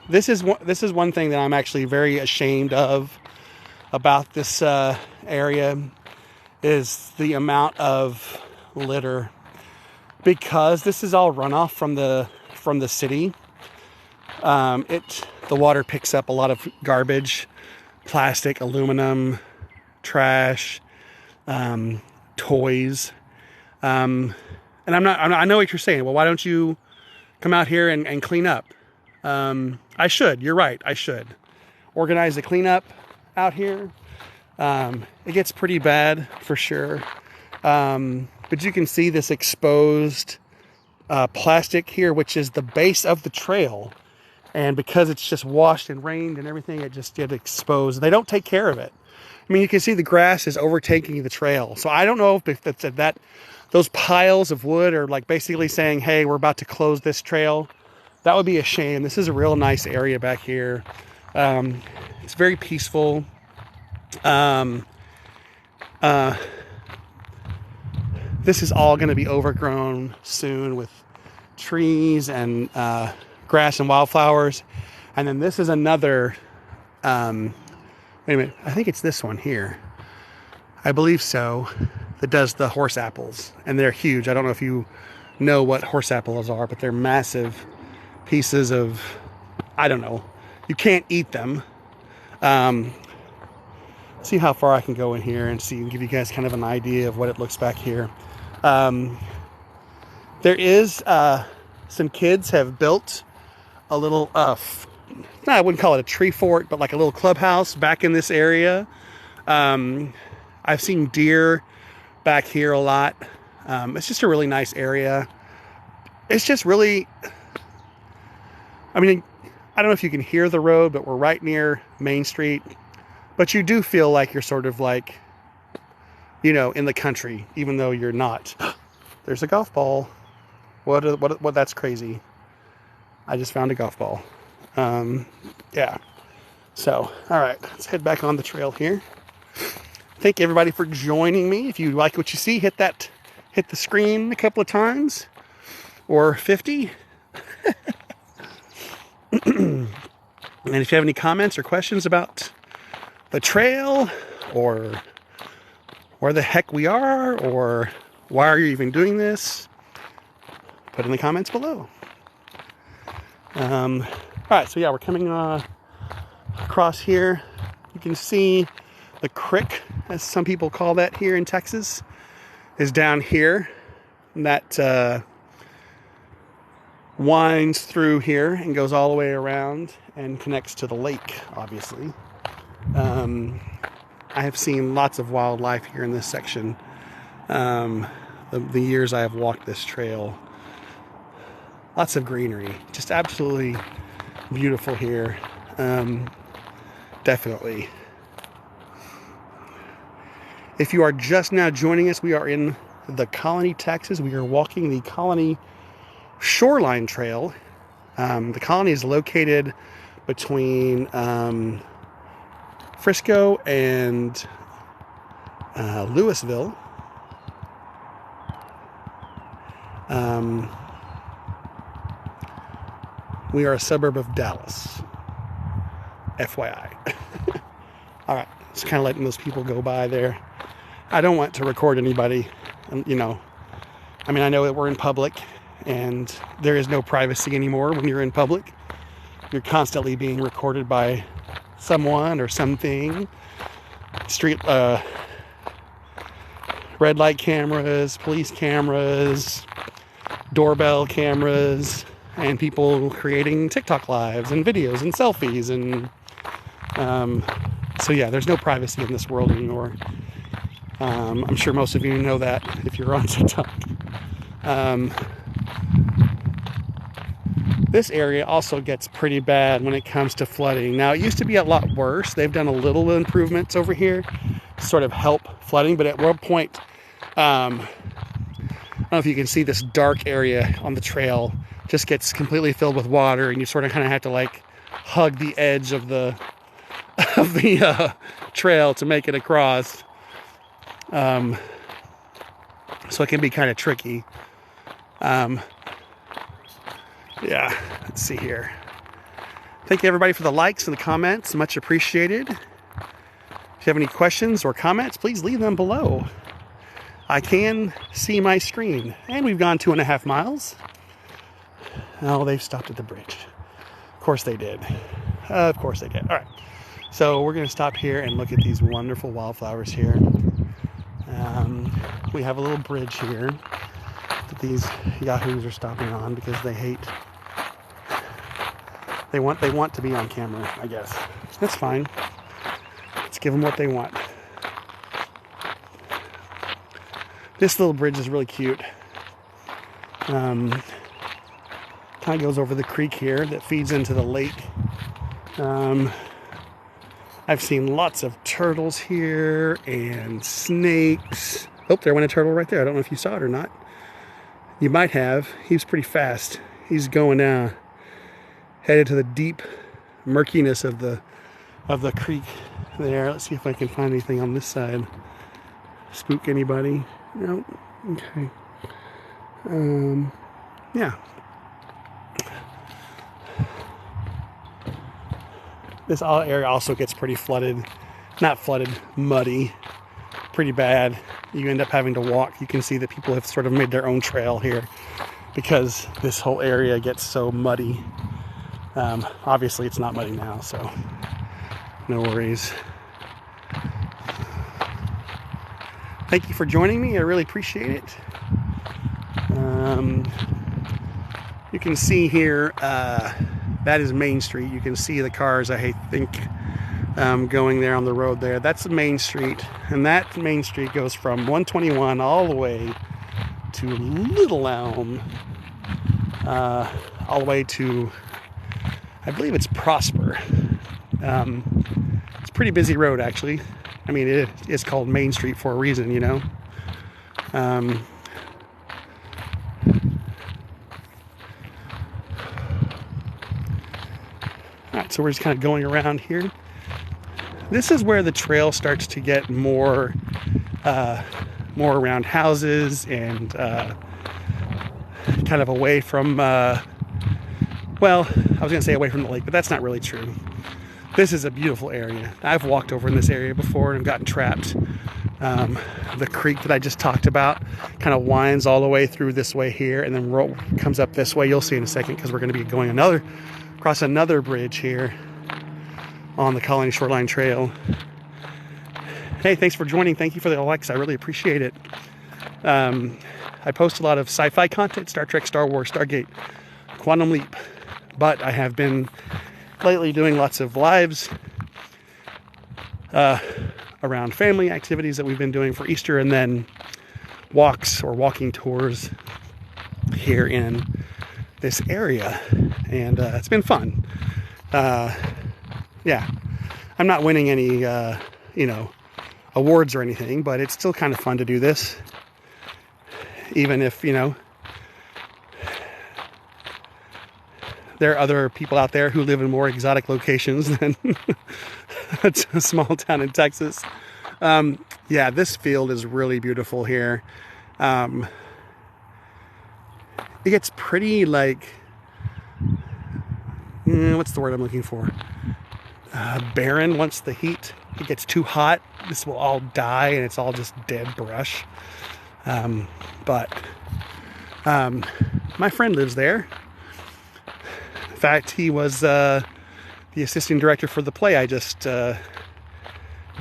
this is one thing that I'm actually very ashamed of about this area is the amount of litter, because this is all runoff from the city. The water picks up a lot of garbage, plastic, aluminum, trash, toys. And I know what you're saying. Well, why don't you come out here and clean up? I should. You're right. I should organize the cleanup out here. It gets pretty bad for sure. But you can see this exposed plastic here, which is the base of the trail. And because it's just washed and rained and everything, it just gets exposed. They don't take care of it. I mean, you can see the grass is overtaking the trail. So I don't know if that those piles of wood are like basically saying, hey, we're about to close this trail. That would be a shame. This is a real nice area back here. It's very peaceful. This is all going to be overgrown soon with trees and grass and wildflowers. And then this is another, wait a minute, I think it's this one here. I believe so, that does the horse apples. And they're huge. I don't know if you know what horse apples are, but they're massive pieces of, I don't know. You can't eat them. See how far I can go in here and see and give you guys kind of an idea of what it looks back here. There is some kids have built a little I wouldn't call it a tree fort, but like a little clubhouse back in this area. I've seen deer back here a lot. It's just a really nice area. It's just really, I mean, I don't know if you can hear the road, but we're right near Main Street. But you do feel like you're sort of like, you know, in the country, even though you're not. There's a golf ball. What? That's crazy. I just found a golf ball. Yeah. So, all right, let's head back on the trail here. Thank everybody for joining me. If you like what you see, hit the screen a couple of times, or 50. And if you have any comments or questions about the trail, or where the heck we are, or why are you even doing this, put in the comments below. All right, so yeah, we're coming across here. You can see the creek, as some people call that here in Texas, is down here. And that winds through here and goes all the way around and connects to the lake, obviously. I have seen lots of wildlife here in this section. The years I have walked this trail. Lots of greenery. Just absolutely beautiful here. Definitely. If you are just now joining us, we are in the Colony, Texas. We are walking the Colony Shoreline Trail. The Colony is located between Frisco and Louisville. We are a suburb of Dallas, FYI. All right, just kind of letting those people go by there. I don't want to record anybody, you know. I mean, I know that we're in public, and there is no privacy anymore when you're in public. You're constantly being recorded by someone or something. Street, red light cameras, police cameras, doorbell cameras, and people creating TikTok lives and videos and selfies. And so yeah, there's no privacy in this world anymore. I'm sure most of you know that if you're on TikTok. This area also gets pretty bad when it comes to flooding. Now, it used to be a lot worse. They've done a little improvements over here to sort of help flooding, but at one point, I don't know if you can see this dark area on the trail just gets completely filled with water, and you sort of kind of have to like hug the edge of the trail to make it across. So it can be kind of tricky. Yeah, let's see here. Thank you everybody for the likes and the comments. Much appreciated. If you have any questions or comments, please leave them below. I can see my screen. And we've gone 2.5 miles. Oh, they've stopped at the bridge. Of course they did. Of course they did. All right. So we're going to stop here and look at these wonderful wildflowers here. We have a little bridge here that these yahoos are stopping on because they hate. They want to be on camera, I guess. That's fine. Let's give them what they want. This little bridge is really cute. Kind of goes over the creek here that feeds into the lake. I've seen lots of turtles here and snakes. Oh, there went a turtle right there. I don't know if you saw it or not. You might have. He was pretty fast. He's going headed to the deep murkiness of the creek there. Let's see if I can find anything on this side. Spook anybody? No. Okay. Yeah. This area also gets pretty flooded. Not flooded, muddy. Pretty bad. You end up having to walk. You can see that people have sort of made their own trail here because this whole area gets so muddy. Obviously it's not muddy now, so no worries. Thank you for joining me. I really appreciate it. You can see here, that is Main Street. You can see the cars, I think, going there on the road there. That's the Main Street, and that Main Street goes from 121 all the way to Little Elm, all the way to, I believe it's Prosper. It's a pretty busy road, actually. I mean, it is called Main Street for a reason, you know. All right, so we're just kind of going around here. This is where the trail starts to get more around houses and kind of away from, well, I was going to say away from the lake, but that's not really true. This is a beautiful area. I've walked over in this area before and gotten trapped. The creek that I just talked about kind of winds all the way through this way here and then comes up this way. You'll see in a second because we're going to be going across another bridge here on the Colony Shoreline Trail. Hey, thanks for joining. Thank you for the likes. I really appreciate it. I post a lot of sci-fi content, Star Trek, Star Wars, Stargate, Quantum Leap, but I have been lately doing lots of lives around family activities that we've been doing for Easter, and then walks or walking tours here in this area, and it's been fun. Yeah, I'm not winning any awards or anything, but it's still kind of fun to do this, even if there are other people out there who live in more exotic locations than a small town in Texas. Yeah, this field is really beautiful here. It gets pretty, like, what's the word I'm looking for? Barren once the heat. It gets too hot. This will all die and it's all just dead brush. But my friend lives there. In fact, he was the assistant director for the play I just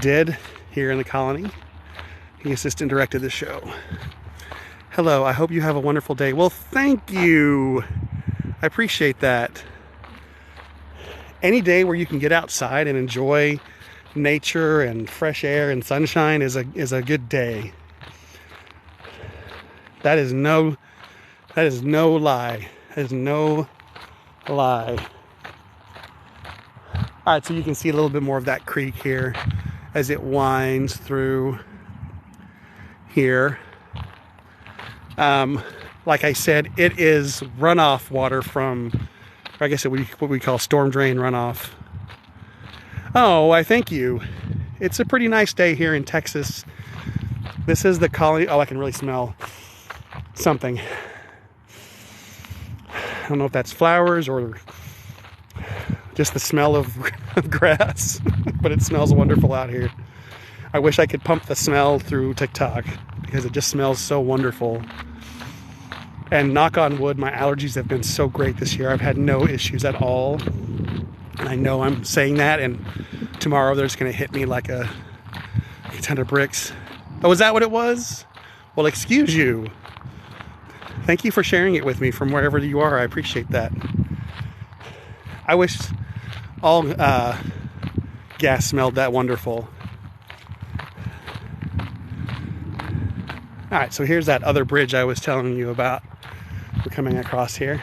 did here in the colony. He assistant directed the show. Hello, I hope you have a wonderful day. Well, thank you. I appreciate that. Any day where you can get outside and enjoy nature and fresh air and sunshine is a good day. That is no lie. That is no lie. All right, so you can see a little bit more of that creek here as it winds through here. Like I said, it is runoff water from, I guess what we call storm drain runoff. Oh, I thank you. It's a pretty nice day here in Texas. This is the colony. Oh, I can really smell something. I don't know if that's flowers or just the smell of grass, but it smells wonderful out here. I wish I could pump the smell through TikTok because it just smells so wonderful. And knock on wood, my allergies have been so great this year. I've had no issues at all. And I know I'm saying that, and tomorrow they're just going to hit me like a ton of bricks. Oh, is that what it was? Well, excuse you. Thank you for sharing it with me from wherever you are. I appreciate that. I wish all gas smelled that wonderful. All right, so here's that other bridge I was telling you about. We're coming across here.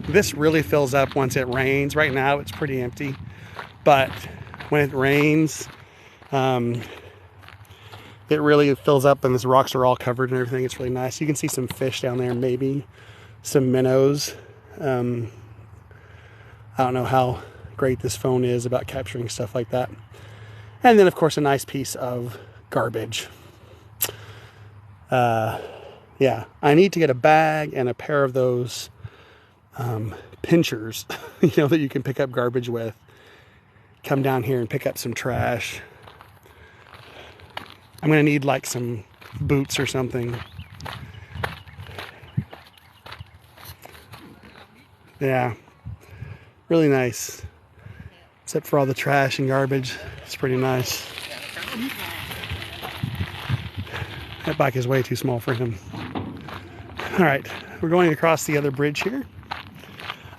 This really fills up once it rains. Right now it's pretty empty, but when it rains, it really fills up and these rocks are all covered and everything. It's really nice. You can see some fish down there, maybe some minnows. I don't know how great this phone is about capturing stuff like that. And then, of course, a nice piece of garbage. Yeah, I need to get a bag and a pair of those pinchers, that you can pick up garbage with. Come down here and pick up some trash. I'm gonna need like some boots or something. Yeah, really nice. Except for all the trash and garbage. It's pretty nice. That bike is way too small for him. All right, we're going across the other bridge here.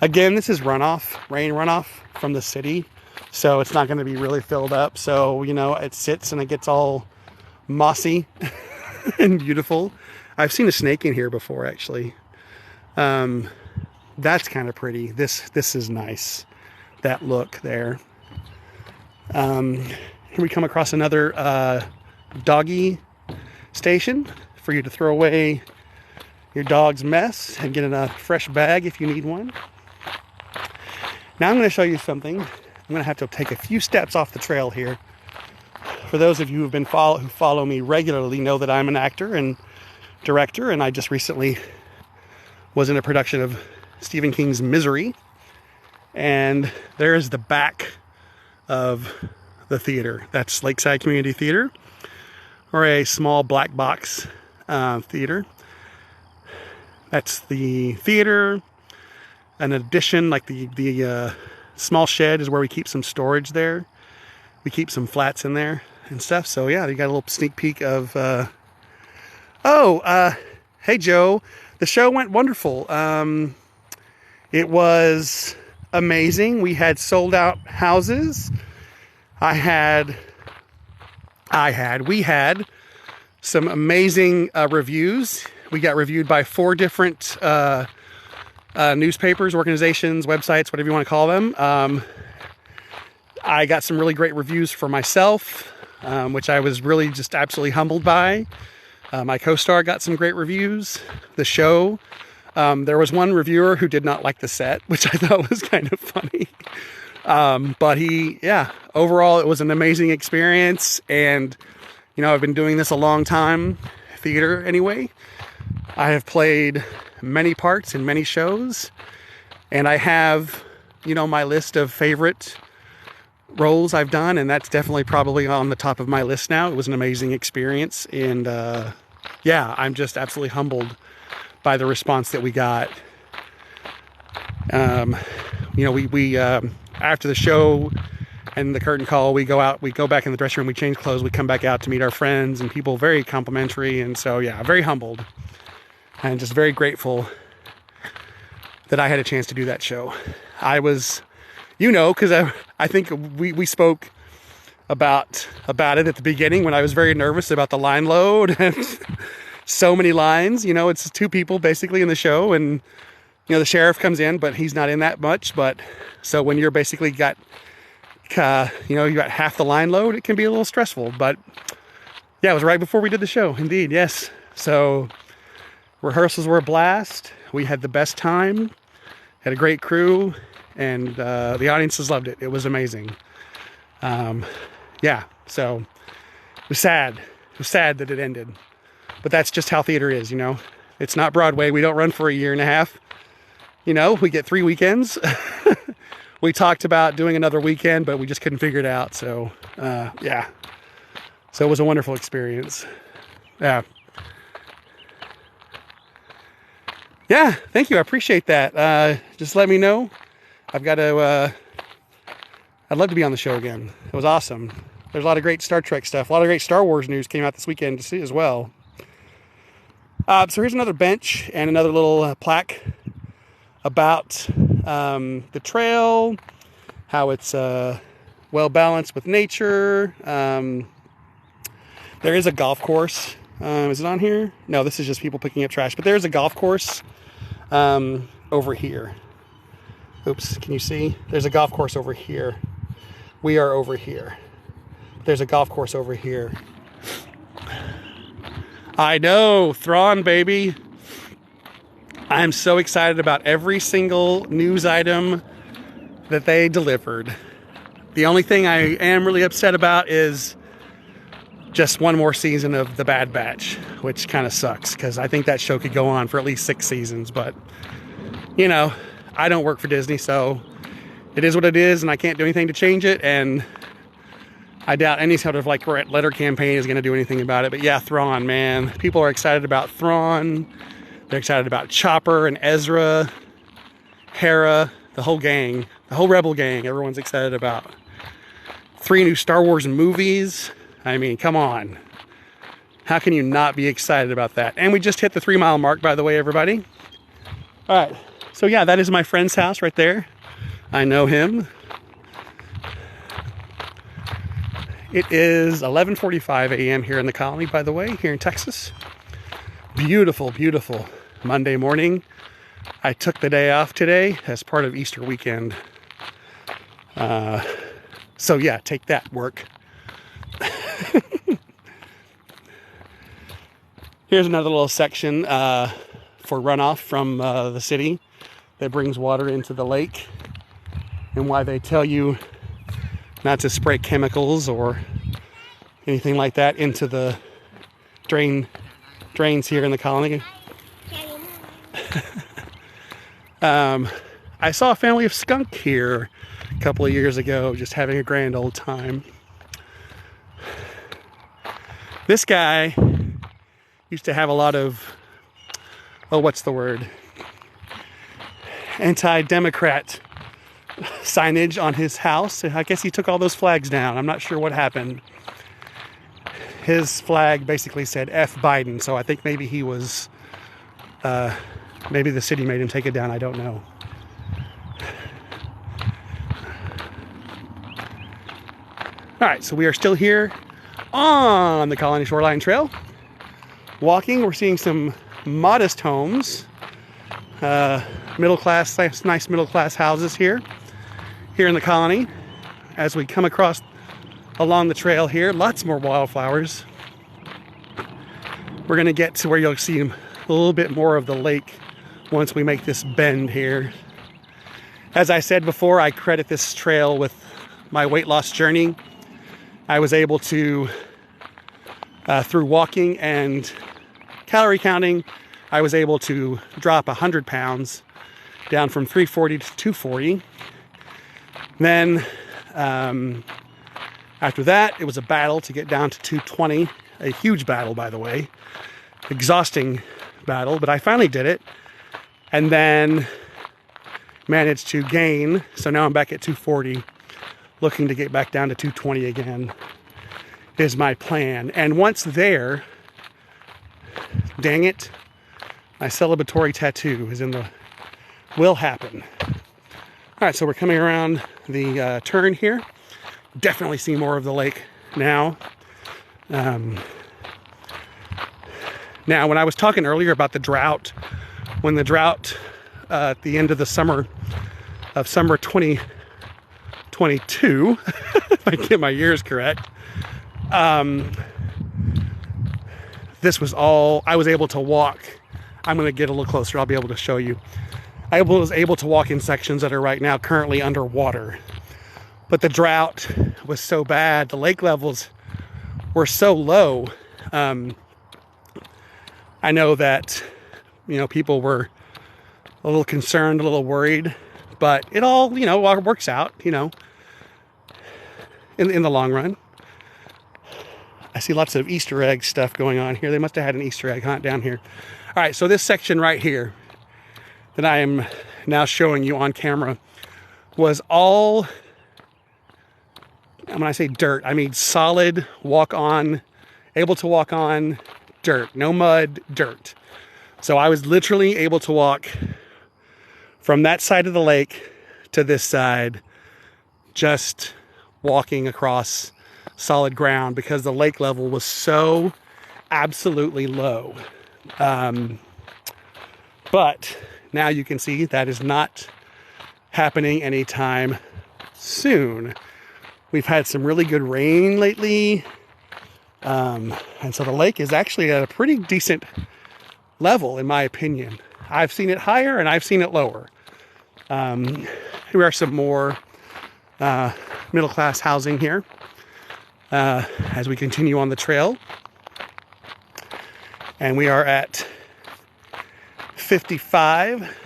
Again, this is runoff, rain runoff from the city. So it's not going to be really filled up. So, it sits and it gets all mossy and beautiful. I've seen a snake in here before, actually. That's kind of pretty. This is nice. That look there. Here we come across another doggy station for you to throw away your dog's mess and get in a fresh bag if you need one. Now I'm going to show you something. I'm going to have to take a few steps off the trail here. For those of you who follow me regularly know that I'm an actor and director, and I just recently was in a production of Stephen King's Misery. And there is the back of the theater. That's Lakeside Community Theater, or a small black box theater. That's the theater. An addition, like the small shed, is where we keep some storage there. We keep some flats in there and stuff. So yeah, you got a little sneak peek of. Hey Joe, the show went wonderful. It was amazing. We had sold out houses. We had some amazing reviews. We got reviewed by 4 different newspapers, organizations, websites, whatever you want to call them. I got some really great reviews for myself, which I was really just absolutely humbled by. My co-star got some great reviews. The show, there was one reviewer who did not like the set, which I thought was kind of funny. But overall it was an amazing experience. And, I've been doing this a long time, theater anyway. I have played many parts in many shows, and I have, my list of favorite roles I've done, and that's definitely probably on the top of my list now. It was an amazing experience, and I'm just absolutely humbled by the response that we got. We after the show and the curtain call, we go out, we go back in the dressing room, we change clothes, we come back out to meet our friends and people, very complimentary, and so very humbled and just very grateful that I had a chance to do that show. I was, because I think we spoke about it at the beginning when I was very nervous about the line load and so many lines. It's 2 people basically in the show, and the sheriff comes in, but he's not in that much. But so when you're basically got you got half the line load, it can be a little stressful. But yeah, it was right before we did the show, indeed, yes. So rehearsals were a blast. We had the best time, had a great crew, and the audiences loved it. It was amazing. So it was sad. It was sad that it ended. But that's just how theater is, It's not Broadway. We don't run for a year and a half. We get 3 weekends. We talked about doing another weekend, but we just couldn't figure it out. So, So it was a wonderful experience. Yeah, thank you. I appreciate that. Just let me know. I'd love to be on the show again. It was awesome. There's a lot of great Star Trek stuff. A lot of great Star Wars news came out this weekend to see as well. So here's another bench and another little plaque about the trail, how it's well balanced with nature. There is a golf course. Is it on here? No, this is just people picking up trash. But there's a golf course over here. Oops, can you see? There's a golf course over here. We are over here. There's a golf course over here. I know, Thrawn, baby. I'm so excited about every single news item that they delivered. The only thing I am really upset about is just one more season of The Bad Batch, which kind of sucks because I think that show could go on for at least 6 seasons. But, I don't work for Disney, so it is what it is, and I can't do anything to change it, and I doubt any sort of like letter campaign is going to do anything about it. But yeah, Thrawn, man. People are excited about Thrawn. They're excited about Chopper and Ezra, Hera, the whole gang, the whole Rebel gang. Everyone's excited about 3 new Star Wars movies. I mean, come on. How can you not be excited about that? And we just hit the 3-mile mark, by the way, everybody. All right. So yeah, that is my friend's house right there. I know him. It is 11:45 a.m. here in the colony, by the way, here in Texas. Beautiful, beautiful Monday morning. I took the day off today as part of Easter weekend. So yeah, take that, work. Here's another little section for runoff from the city that brings water into the lake, and why they tell you not to spray chemicals or anything like that into the drains here in the colony. I saw a family of skunk here a couple of years ago, just having a grand old time. This guy used to have a lot of, what's the word? Anti-Democrat signage on his house. I guess he took all those flags down. I'm not sure what happened. His flag basically said F Biden, so I think maybe he was, maybe the city made him take it down. I don't know. All right, so we are still here on the Colony Shoreline Trail. Walking, we're seeing some modest homes, middle class, nice middle class houses here in the colony. As we come across along the trail here, lots more wildflowers. We're gonna get to where you'll see a little bit more of the lake once we make this bend here. As I said before, I credit this trail with my weight loss journey. I was able to, through walking and calorie counting, I was able to drop 100 pounds down from 340 to 240. Then after that, it was a battle to get down to 220. A huge battle, by the way. Exhausting battle, but I finally did it. And then managed to gain. So now I'm back at 240. Looking to get back down to 220 again is my plan. And once there, dang it, my celebratory tattoo will happen. All right, so we're coming around the turn here. Definitely see more of the lake now. Now, when I was talking earlier about the drought, when the drought at the end of the summer 2022, if I get my years correct, this was all, I was able to walk. I'm going to get a little closer. I'll be able to show you. I was able to walk in sections that are right now currently underwater. But the drought was so bad. The lake levels were so low. I know that, people were a little concerned, a little worried, but it all, works out, in the long run. I see lots of Easter egg stuff going on here. They must have had an Easter egg hunt down here. All right, so this section right here that I am now showing you on camera was all, when I say dirt, I mean solid able to walk on dirt, no mud, dirt. So I was literally able to walk from that side of the lake to this side, just walking across solid ground because the lake level was so absolutely low. But now you can see that is not happening anytime soon. We've had some really good rain lately. And so the lake is actually at a pretty decent level, in my opinion. I've seen it higher and I've seen it lower. Here are some more middle-class housing here as we continue on the trail. And we are at 55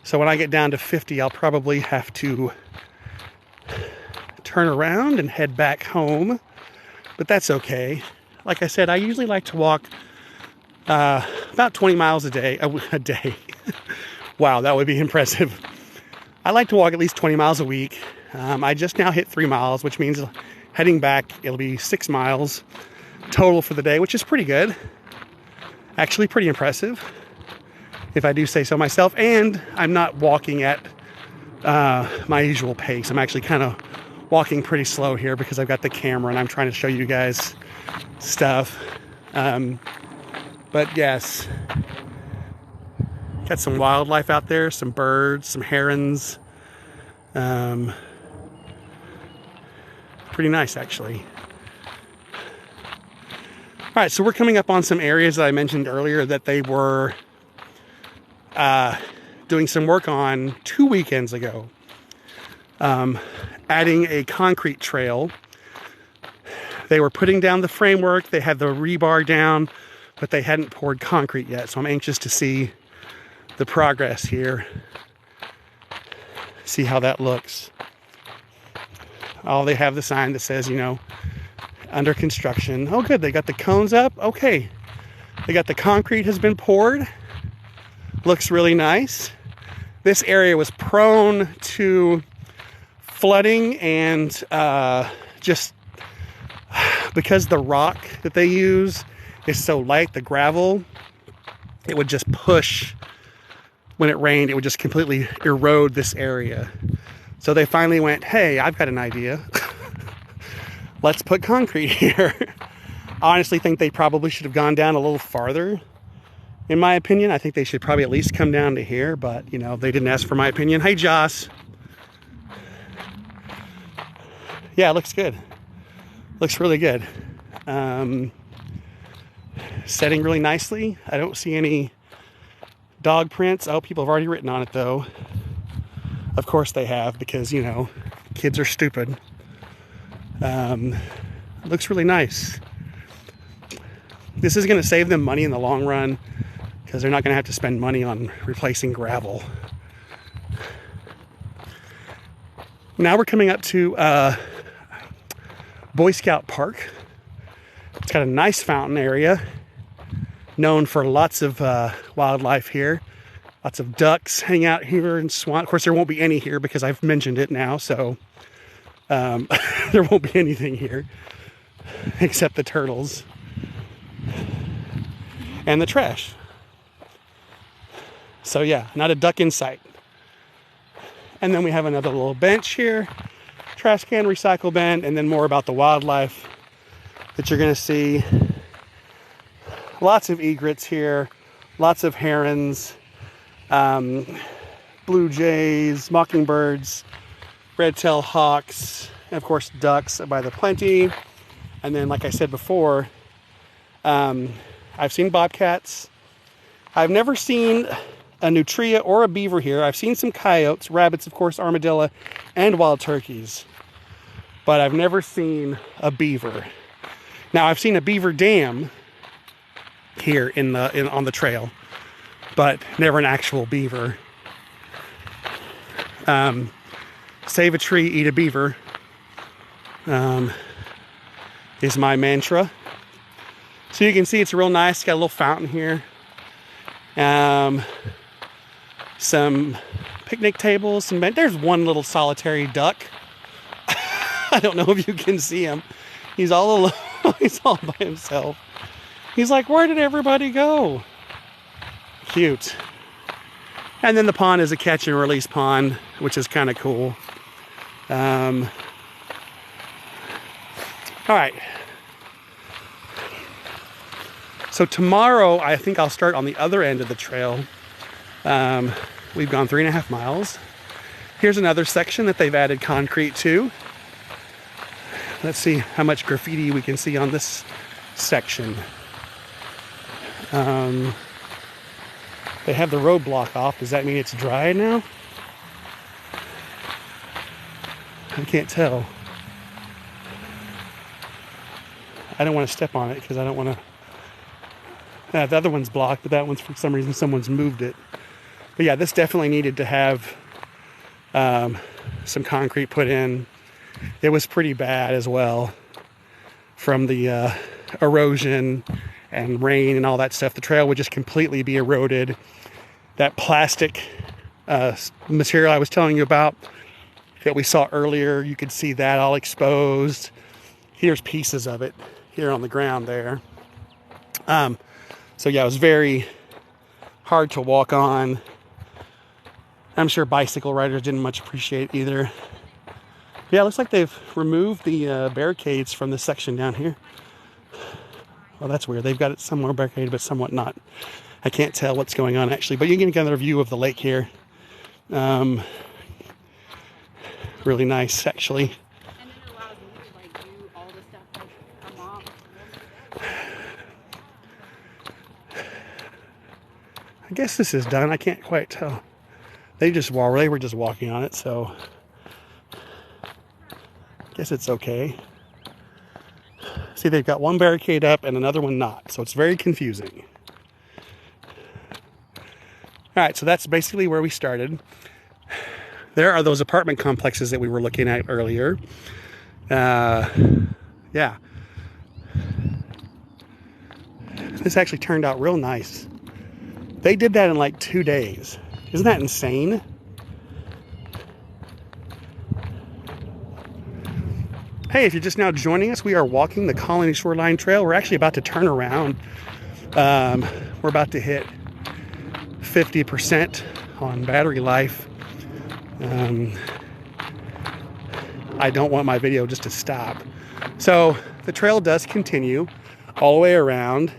So when I get down to 50, I'll probably have to turn around and head back home, but that's okay. Like I said, I usually like to walk about 20 miles a day. A day. Wow, that would be impressive. I like to walk at least 20 miles a week. I just now hit 3 miles, which means heading back, it'll be 6 miles total for the day, which is pretty good. Actually pretty impressive, if I do say so myself. And I'm not walking at my usual pace. I'm actually kind of walking pretty slow here because I've got the camera and I'm trying to show you guys stuff. But yes, got some wildlife out there, some birds, some herons. Pretty nice, actually. All right, so we're coming up on some areas that I mentioned earlier that they were doing some work on 2 weekends ago. Adding a concrete trail. They were putting down the framework. They had the rebar down, but they hadn't poured concrete yet. So I'm anxious to see the progress here. See how that looks. Oh, they have the sign that says, under construction. Oh, good. They got the cones up. Okay. They got the concrete has been poured. Looks really nice. This area was prone to flooding and just because the rock that they use is so light, the gravel, it would just push. When it rained, it would just completely erode this area. So they finally went, hey, I've got an idea. Let's put concrete here. I honestly think they probably should have gone down a little farther. In my opinion, I think they should probably at least come down to here, but they didn't ask for my opinion. Hey, Joss. Yeah, it looks good. Looks really good. Setting really nicely. I don't see any dog prints. Oh, people have already written on it, though. Of course they have, because, kids are stupid. Looks really nice. This is going to save them money in the long run, because they're not going to have to spend money on replacing gravel. Now we're coming up to Boy Scout Park. It's got a nice fountain area, known for lots of wildlife here. Lots of ducks hang out here and swan. Of course, there won't be any here because I've mentioned it now, so there won't be anything here except the turtles and the trash. So yeah, not a duck in sight. And then we have another little bench here, trash can, recycle bin, and then more about the wildlife that you're going to see. Lots of egrets here, lots of herons, blue jays, mockingbirds, red-tailed hawks, and of course ducks by the plenty. And then, like I said before, I've seen bobcats. I've never seen a nutria or a beaver here. I've seen some coyotes, rabbits, of course, armadillo, and wild turkeys. But I've never seen a beaver. Now, I've seen a beaver dam here on the trail, but never an actual beaver. Save a tree, eat a beaver is my mantra. So you can see it's real nice. It's got a little fountain here. Some picnic tables. There's one little solitary duck. I don't know if you can see him. He's all alone. He's all by himself. He's like, where did everybody go? Cute. And then the pond is a catch and release pond, which is kind of cool. All right. So tomorrow, I think I'll start on the other end of the trail. We've gone 3.5 miles. Here's another section that they've added concrete to. Let's see how much graffiti we can see on this section. They have the roadblock off. Does that mean it's dry now? I can't tell. I don't want to step on it because I don't want to... the other one's blocked, but that one's, for some reason, someone's moved it. But yeah, this definitely needed to have some concrete put in. It was pretty bad as well from the erosion and rain and all that stuff. The trail would just completely be eroded. That plastic material I was telling you about that we saw earlier, you could see that all exposed. Here's pieces of it here on the ground there. So yeah, it was very hard to walk on. I'm sure bicycle riders didn't much appreciate it either. Yeah, it looks like they've removed the barricades from this section down here. Well, that's weird. They've got it somewhere barricaded, but somewhat not. I can't tell what's going on actually, but you can get another view of the lake here. Really nice, actually. And then it allows me to like do all the stuff like a mom. I guess this is done. I can't quite tell. They were just walking on it, so I guess it's okay. See, they've got one barricade up and another one not, so it's very confusing. All right, so that's basically where we started. There are those apartment complexes that we were looking at earlier. Yeah. This actually turned out real nice. They did that in like 2 days. Isn't that insane? Hey, if you're just now joining us, we are walking the Colony Shoreline Trail. We're actually about to turn around. We're about to hit 50% on battery life. I don't want my video just to stop. So the trail does continue all the way around.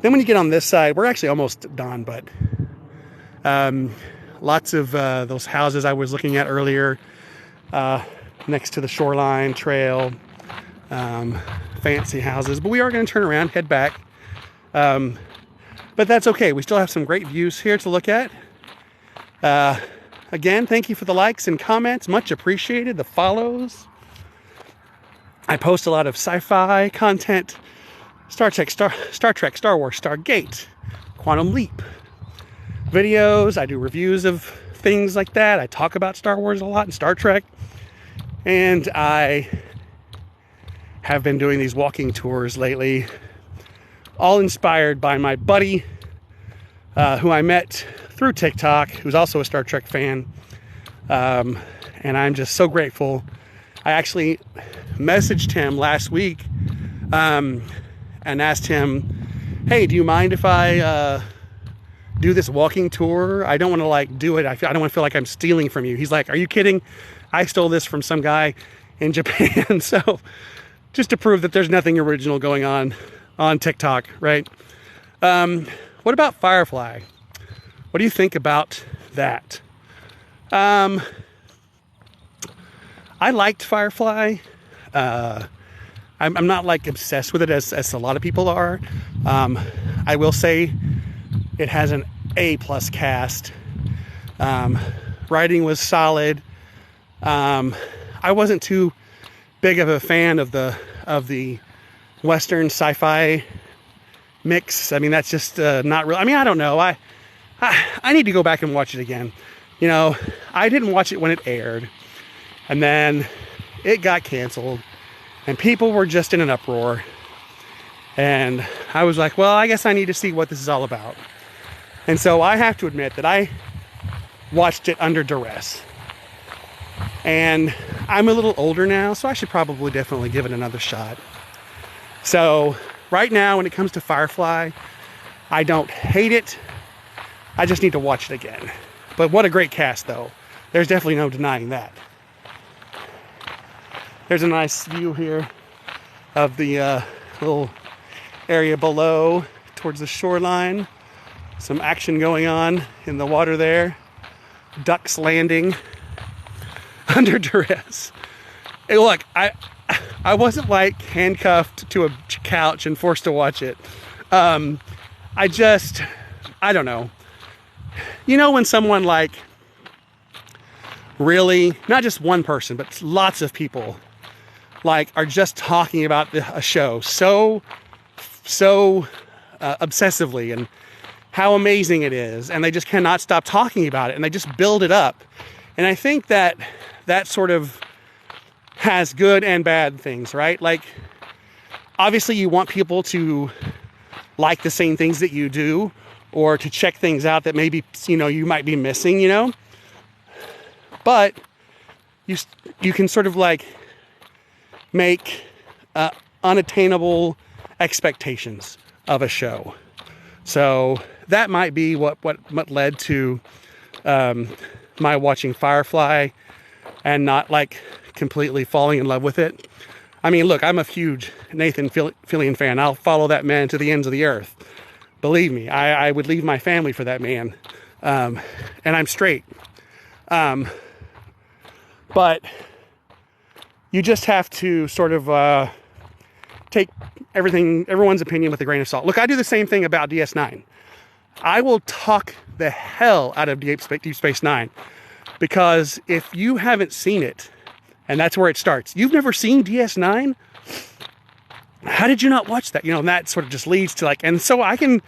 Then when you get on this side, we're actually almost done, but lots of those houses I was looking at earlier next to the Shoreline Trail, fancy houses. But we are going to turn around, head back. But that's okay. We still have some great views here to look at. Again, thank you for the likes and comments. Much appreciated. The follows. I post a lot of sci-fi content. Star Trek, Star Wars, Stargate, Quantum Leap videos. I do reviews of things like that. I talk about Star Wars a lot and Star Trek. And I have been doing these walking tours lately, all inspired by my buddy who I met through TikTok, who's also a Star Trek fan. And I'm just so grateful. I actually messaged him last week and asked him, hey, do you mind if I do this walking tour? I don't want to like do it. I don't want to feel like I'm stealing from you. He's like, are you kidding? I stole this from some guy in Japan. So just to prove that there's nothing original going on TikTok, right? What about Firefly? What do you think about that? I liked Firefly. I'm not like obsessed with it as a lot of people are. I will say it has an A+ cast. Writing was solid. I wasn't too big of a fan of the Western sci-fi mix. I mean, that's just not real. I mean, I don't know. I need to go back and watch it again. You know, I didn't watch it when it aired, and then it got canceled, and people were just in an uproar. And I was like, well, I guess I need to see what this is all about. And so I have to admit that I watched it under duress. And I'm a little older now, so I should probably definitely give it another shot. So right now, when it comes to Firefly, I don't hate it. I just need to watch it again. But what a great cast, though. There's definitely no denying that. There's a nice view here of the little area below towards the shoreline. Some action going on in the water there. Ducks landing under duress. Hey, look, I wasn't like handcuffed to a couch and forced to watch it. I don't know. You know when someone like really, not just one person, but lots of people like are just talking about a show so obsessively how amazing it is, and they just cannot stop talking about it, and they just build it up. And I think that sort of has good and bad things, right? Like, obviously you want people to like the same things that you do, or to check things out that maybe, you might be missing, but you can sort of like make unattainable expectations of a show. So that might be what led to my watching Firefly and not like completely falling in love with it. I mean, look, I'm a huge Nathan Fillion fan. I'll follow that man to the ends of the earth. Believe me, I would leave my family for that man. And I'm straight. But you just have to sort of take everyone's opinion with a grain of salt. Look, I do the same thing about DS9. I will talk the hell out of Deep Space Nine, because if you haven't seen it, and that's where it starts, you've never seen DS9? How did you not watch that? And that sort of just leads to and so I can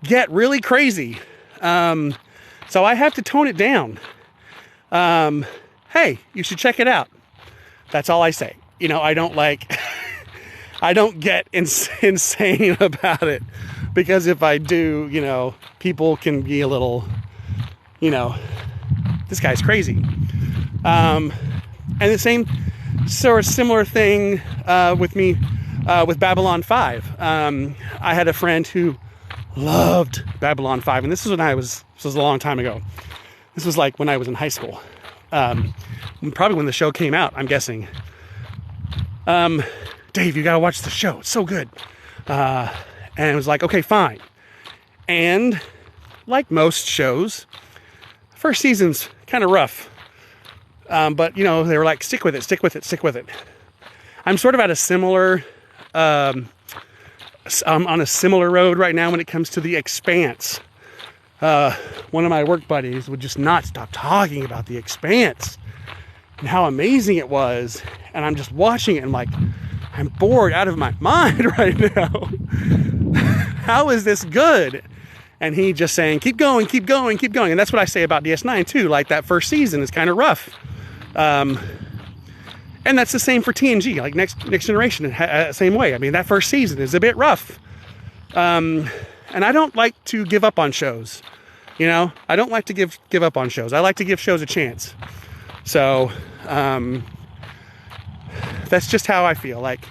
get really crazy. So I have to tone it down. Hey, you should check it out. That's all I say. I don't I don't get insane about it, because if I do, people can be a little, this guy's crazy. And the same sort of similar thing with me with Babylon 5. I had a friend who loved Babylon 5, and this was a long time ago. This was like when I was in high school. Probably when the show came out, I'm guessing. Dave, you gotta watch the show. It's so good. And it was like, okay, fine. And like most shows, first season's kind of rough. But they were like, stick with it. I'm sort of at a similar, I'm on a similar road right now when it comes to The Expanse. One of my work buddies would just not stop talking about The Expanse and how amazing it was. And I'm just watching it and I'm bored out of my mind right now. How is this good? And he just saying, keep going. And that's what I say about DS9 too. Like, that first season is kind of rough. And that's the same for TNG, like Next Generation, same way. I mean, that first season is a bit rough. And I don't like to give up on shows. I don't like to give up on shows. I like to give shows a chance. So, that's just how I feel. Like,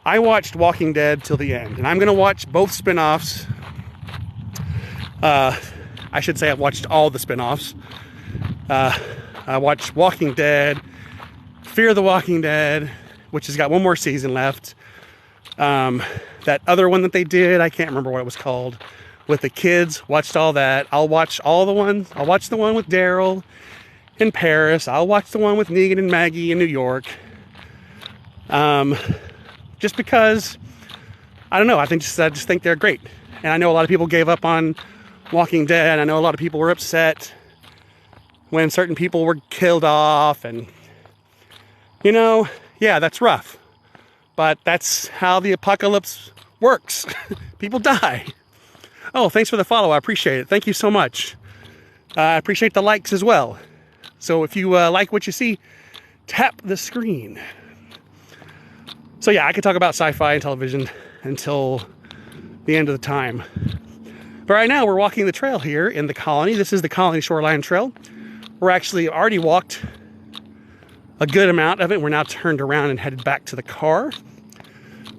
I watched Walking Dead till the end, and I'm going to watch both spin-offs. I should say I've watched all the spin-offs. I watched Walking Dead, Fear the Walking Dead, which has got one more season left. That other one that they did, I can't remember what it was called, with the kids. Watched all that. I'll watch all the ones. I'll watch the one with Daryl in Paris. I'll watch the one with Negan and Maggie in New York. Just because, I don't know, I just think they're great. And I know a lot of people gave up on Walking Dead. I know a lot of people were upset when certain people were killed off, and yeah, that's rough, but that's how the apocalypse works. People die. Oh, thanks for the follow. I appreciate it. Thank you so much. I appreciate the likes as well. So if you like what you see, tap the screen. So yeah, I could talk about sci-fi and television until the end of the time. But right now we're walking the trail here in the colony. This is the Colony Shoreline Trail. We're actually already walked a good amount of it. We're now turned around and headed back to the car.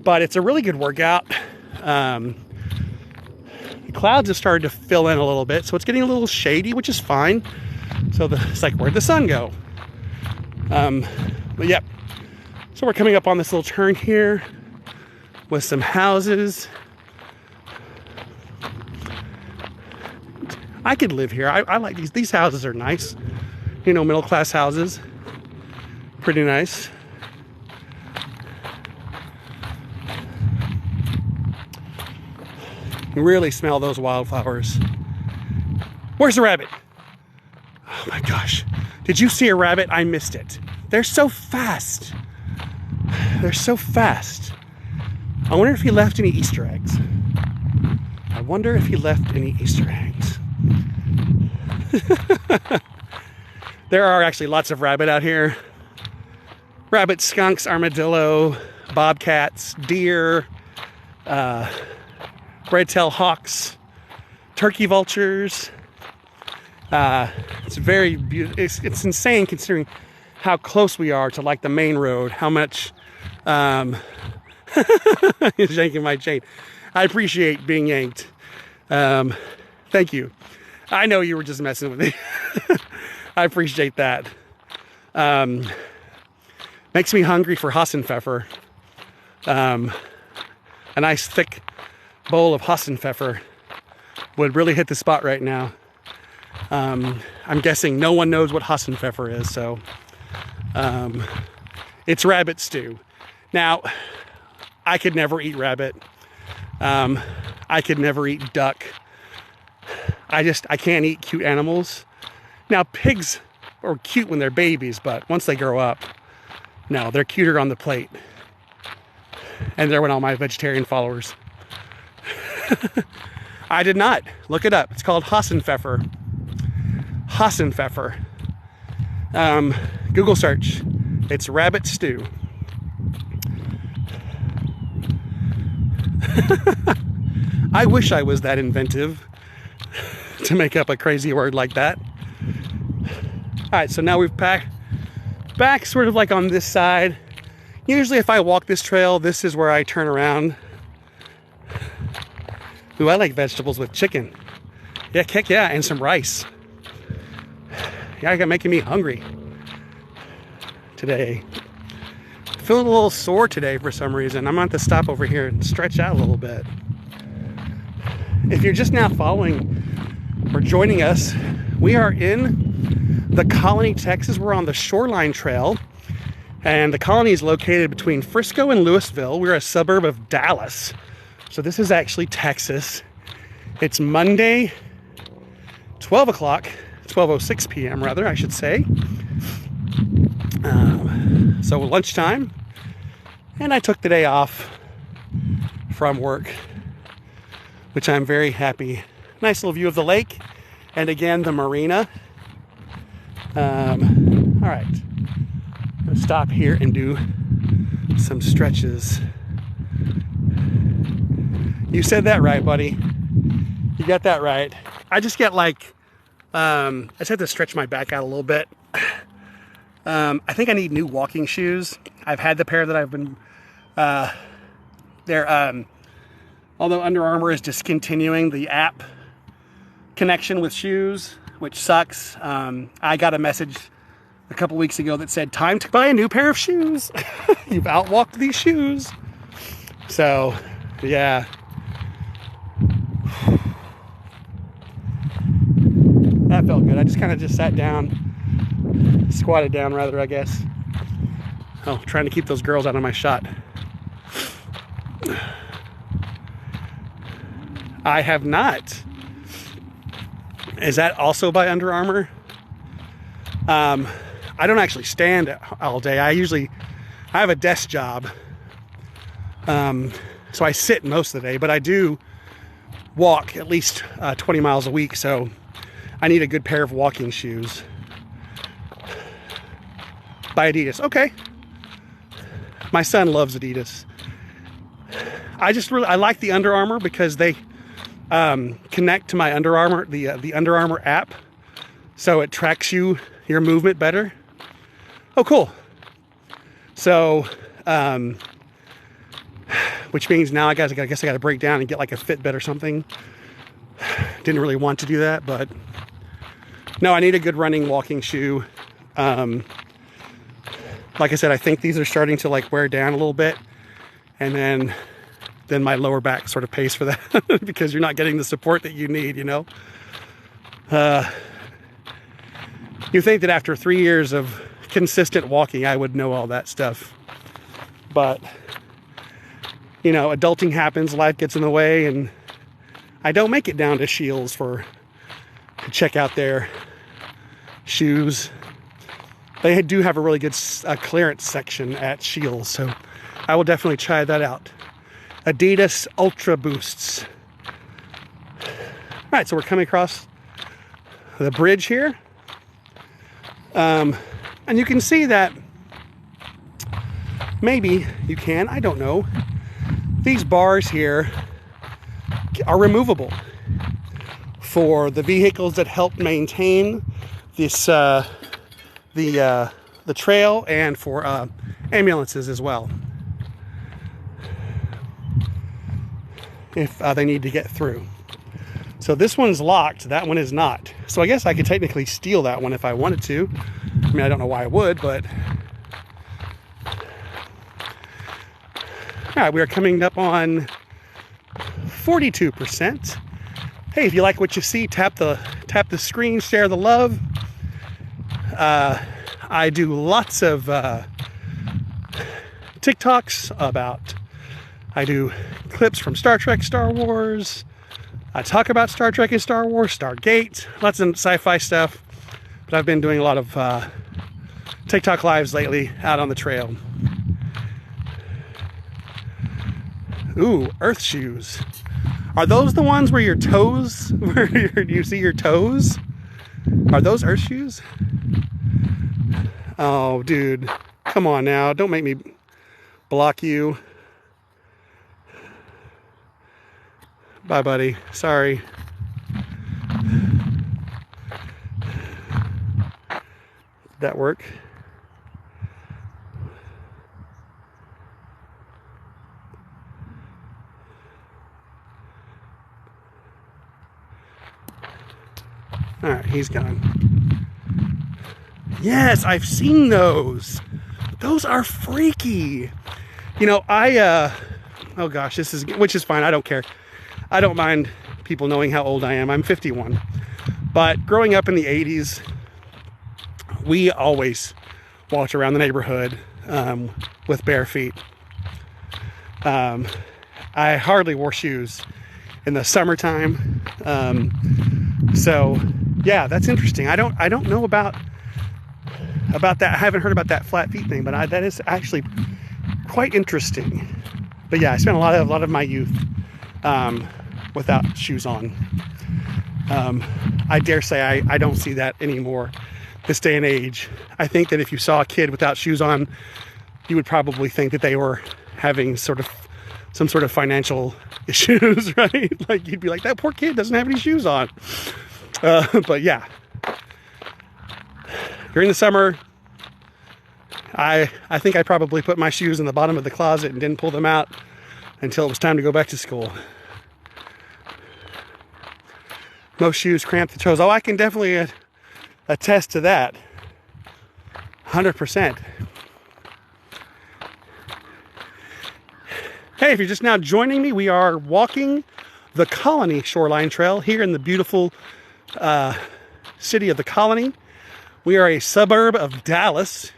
But it's a really good workout. The clouds have started to fill in a little bit, so it's getting a little shady, which is fine. So it's like, where'd the sun go? But yep. So we're coming up on this little turn here with some houses. I could live here. I like these. These houses are nice. Middle class houses. Pretty nice. You really smell those wildflowers. Where's the rabbit? Oh my gosh. Did you see a rabbit? I missed it. They're so fast. They're so fast. I wonder if he left any Easter eggs. I I wonder if he left any Easter eggs. There are actually lots of rabbit out here. Rabbit, skunks, armadillo, bobcats, deer, red-tailed hawks, turkey vultures. It's very beautiful. It's insane considering how close we are to like the main road. How much he's yanking my chain. I appreciate being yanked. Thank you. I know you were just messing with me. I appreciate that. Makes me hungry for Hassenpfeffer. A nice thick bowl of Hassenpfeffer would really hit the spot right now. I'm guessing no one knows what Hassenpfeffer is, so it's rabbit stew. Now, I could never eat rabbit. I could never eat duck. I can't eat cute animals. Now, pigs are cute when they're babies, but once they grow up, no, they're cuter on the plate. And there went all my vegetarian followers. I did not. Look it up. It's called Hassenpfeffer. Hassenpfeffer. Google search. It's rabbit stew. I wish I was that inventive to make up a crazy word like that. All right, so now we've packed back sort of like on this side. Usually if I walk this trail, this is where I turn around. Ooh, I like vegetables with chicken. Yeah, heck yeah, and some rice. Yeah, you're making me hungry today. Feeling a little sore today for some reason. I'm going to have to stop over here and stretch out a little bit. If you're just now following or joining us, we are in the Colony, Texas. We're on the Shoreline Trail, and the Colony is located between Frisco and Louisville. We're a suburb of Dallas. So this is actually Texas. It's Monday, 12 o'clock, 12:06 p.m. rather, I should say. So lunchtime, and I took the day off from work, which I'm very happy. Nice little view of the lake, and again, the marina. All right, I'm gonna stop here and do some stretches. You said that right, buddy. You got that right. I just get like, I just have to stretch my back out a little bit. I think I need new walking shoes. I've had the pair that I've been, although Under Armour is discontinuing the app connection with shoes, which sucks. I got a message a couple weeks ago that said, time to buy a new pair of shoes. You've outwalked these shoes. So, yeah. That felt good. I just kind of sat down, squatted down rather, I guess. Oh, trying to keep those girls out of my shot. I have not. Is that also by Under Armour? I don't actually stand all day. I have a desk job. So I sit most of the day, but I do walk at least 20 miles a week. So I need a good pair of walking shoes. By Adidas. Okay. My son loves Adidas. I like the Under Armour because they connect to my Under Armour, the Under Armour app, so it tracks your movement better. Oh, cool. So, which means now I guess I got to break down and get like a Fitbit or something. Didn't really want to do that, but no, I need a good running walking shoe. Like I said, I think these are starting to like wear down a little bit, and then my lower back sort of pays for that because you're not getting the support that you need, you know. You think that after 3 years of consistent walking, I would know all that stuff, but you know, adulting happens, life gets in the way, and I don't make it down to Shields to check out their shoes. They do have a really good clearance section at Shields, so I will definitely try that out. Adidas Ultra Boosts. right, so we're coming across the bridge here. And you can see that, maybe you can, I don't know. These bars here are removable for the vehicles that help maintain this the trail, and for ambulances as well, if they need to get through. So this one's locked, that one is not. So I guess I could technically steal that one if I wanted to. I mean, I don't know why I would, but... All right, we are coming up on 42%. Hey, if you like what you see, tap the screen, share the love. I do lots of TikToks about... I do clips from Star Trek, Star Wars. I talk about Star Trek and Star Wars, Stargate, lots of sci-fi stuff. But I've been doing a lot of TikTok lives lately out on the trail. Ooh, earth shoes. Are those the ones where your toes, where you see your toes? Are those earth shoes? Oh, dude. Come on now. Don't make me block you. Bye, buddy. Sorry. Did that work? All right, he's gone. Yes, I've seen those. Those are freaky. You know, oh gosh, which is fine. I don't care. I don't mind people knowing how old I am. I'm 51. But growing up in the 80s, we always walked around the neighborhood with bare feet. I hardly wore shoes in the summertime. So yeah, that's interesting. I don't know about that. I haven't heard about that flat feet thing, but that is actually quite interesting. But yeah, I spent a lot of my youth without shoes on. I dare say I don't see that anymore this day and age. I think that if you saw a kid without shoes on, you would probably think that they were having some sort of financial issues, right? Like, you'd be like, that poor kid doesn't have any shoes on. But yeah, during the summer, I think I probably put my shoes in the bottom of the closet and didn't pull them out until it was time to go back to school. Most shoes cramp the toes. Oh, I can definitely attest to that. 100%. Hey, if you're just now joining me, we are walking the Colony Shoreline Trail here in the beautiful city of the Colony. We are a suburb of Dallas,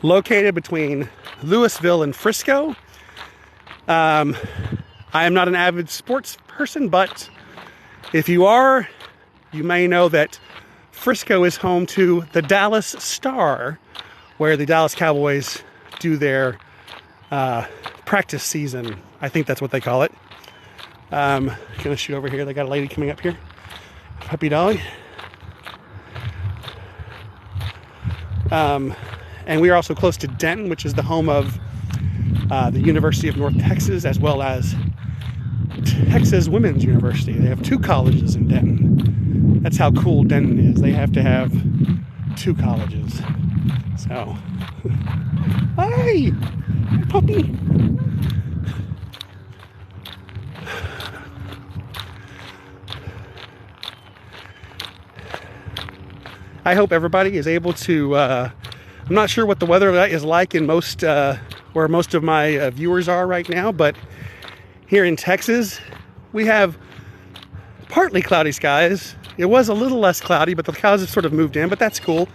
located between Louisville and Frisco. I am not an avid sports person, but if you are, you may know that Frisco is home to the Dallas Star, where the Dallas Cowboys do their practice season. I think that's what they call it. Gonna shoot over here. They got a lady coming up here. Puppy dog. And we are also close to Denton, which is the home of the University of North Texas, as well as Texas Women's University. They have 2 colleges in Denton. That's how cool Denton is. They have to have 2 colleges. So, hey, puppy. I hope everybody is able to, I'm not sure what the weather is like in where most of my viewers are right now, but here in Texas, we have partly cloudy skies. It was a little less cloudy, but the clouds have sort of moved in, but that's cool.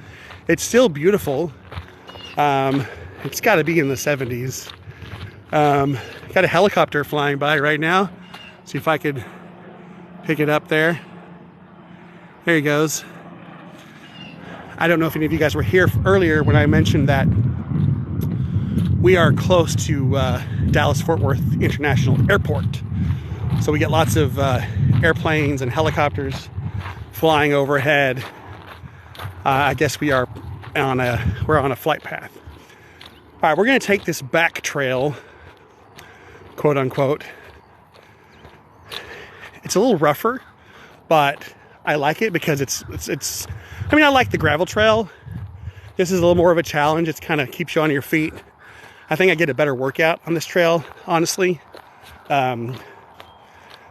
It's still beautiful. It's got to be in the 70s. Got a helicopter flying by right now. See if I could pick it up there. There he goes. I don't know if any of you guys were here earlier when I mentioned that we are close to Dallas-Fort Worth International Airport. So we get lots of airplanes and helicopters flying overhead. I guess we're on a flight path. All right, we're going to take this back trail, quote unquote. It's a little rougher, but I like it because it's. I mean, I like the gravel trail. This is a little more of a challenge. It kind of keeps you on your feet. I think I get a better workout on this trail, honestly.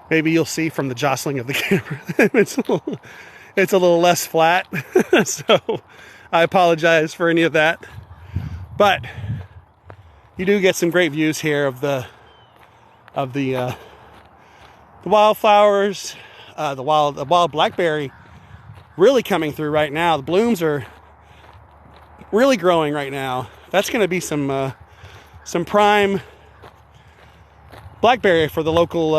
Maybe you'll see from the jostling of the camera. It's a little less flat. So I apologize for any of that. But you do get some great views here of the wildflowers, the wild blackberry really coming through right now. The blooms are really growing right now. That's going to be some prime blackberry for the local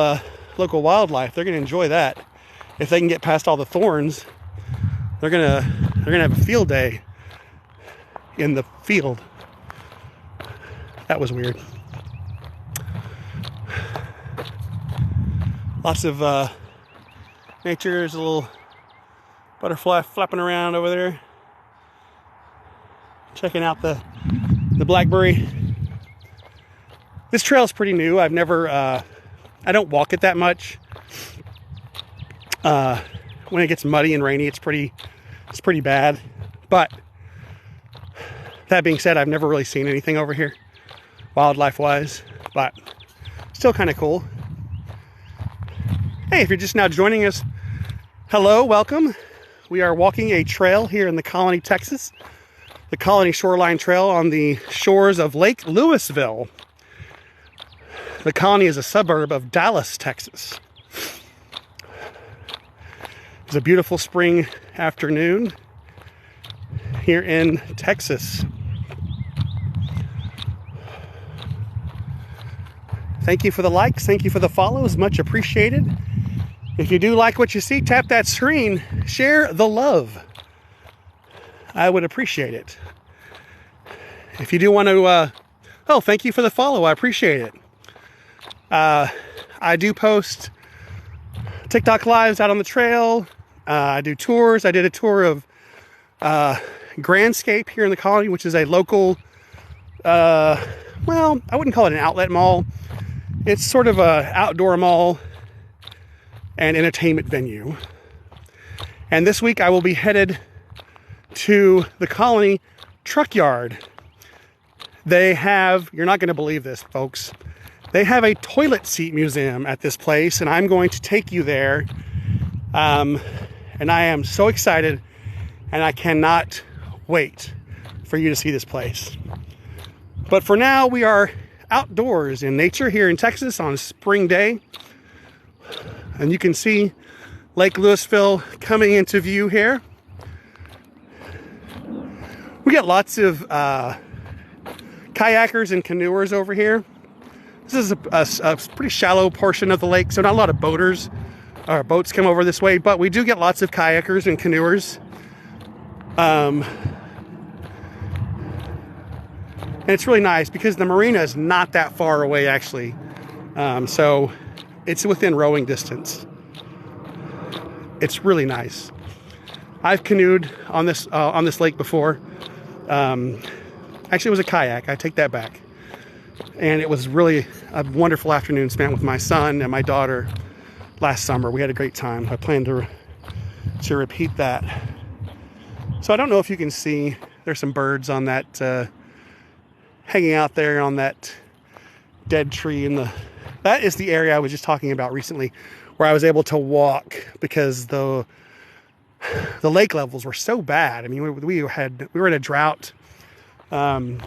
wildlife. They're going to enjoy that. If they can get past all the thorns, they're gonna have a field day in the field. That was weird. Lots of nature. There's a little butterfly flapping around over there, checking out the blackberry. This trail is pretty new. I've never, I don't walk it that much. When it gets muddy and rainy, it's pretty bad. But that being said, I've never really seen anything over here, wildlife-wise. But still kind of cool. Hey, if you're just now joining us, hello, welcome. We are walking a trail here in the Colony, Texas. The Colony Shoreline Trail on the shores of Lake Lewisville. The Colony is a suburb of Dallas, Texas. It's a beautiful spring afternoon here in Texas. Thank you for the likes. Thank you for the follows. Much appreciated. If you do like what you see, tap that screen. Share the love. I would appreciate it. If you do want to, thank you for the follow. I appreciate it. I do post TikTok lives out on the trail. I do tours. I did a tour of Grandscape here in the Colony, which is a local, I wouldn't call it an outlet mall. It's sort of a outdoor mall and entertainment venue. And this week I will be headed to the Colony Truck Yard. They have, you're not going to believe this, folks, they have a toilet seat museum at this place, and I'm going to take you there. And I am so excited, and I cannot wait for you to see this place. But for now, we are outdoors in nature here in Texas on a spring day. And you can see Lake Lewisville coming into view here. We got lots of kayakers and canoers over here. This is a pretty shallow portion of the lake, so not a lot of boats come over this way, but we do get lots of kayakers and canoers. And it's really nice because the marina is not that far away, actually. So it's within rowing distance. It's really nice. I've canoed on this lake before. Actually, it was a kayak. I take that back. And it was really a wonderful afternoon spent with my son and my daughter last summer. We had a great time. I plan to repeat that. So I don't know if you can see, there's some birds on that, hanging out there on that dead tree that is the area I was just talking about recently, where I was able to walk because the lake levels were so bad. I mean, we were in a drought, and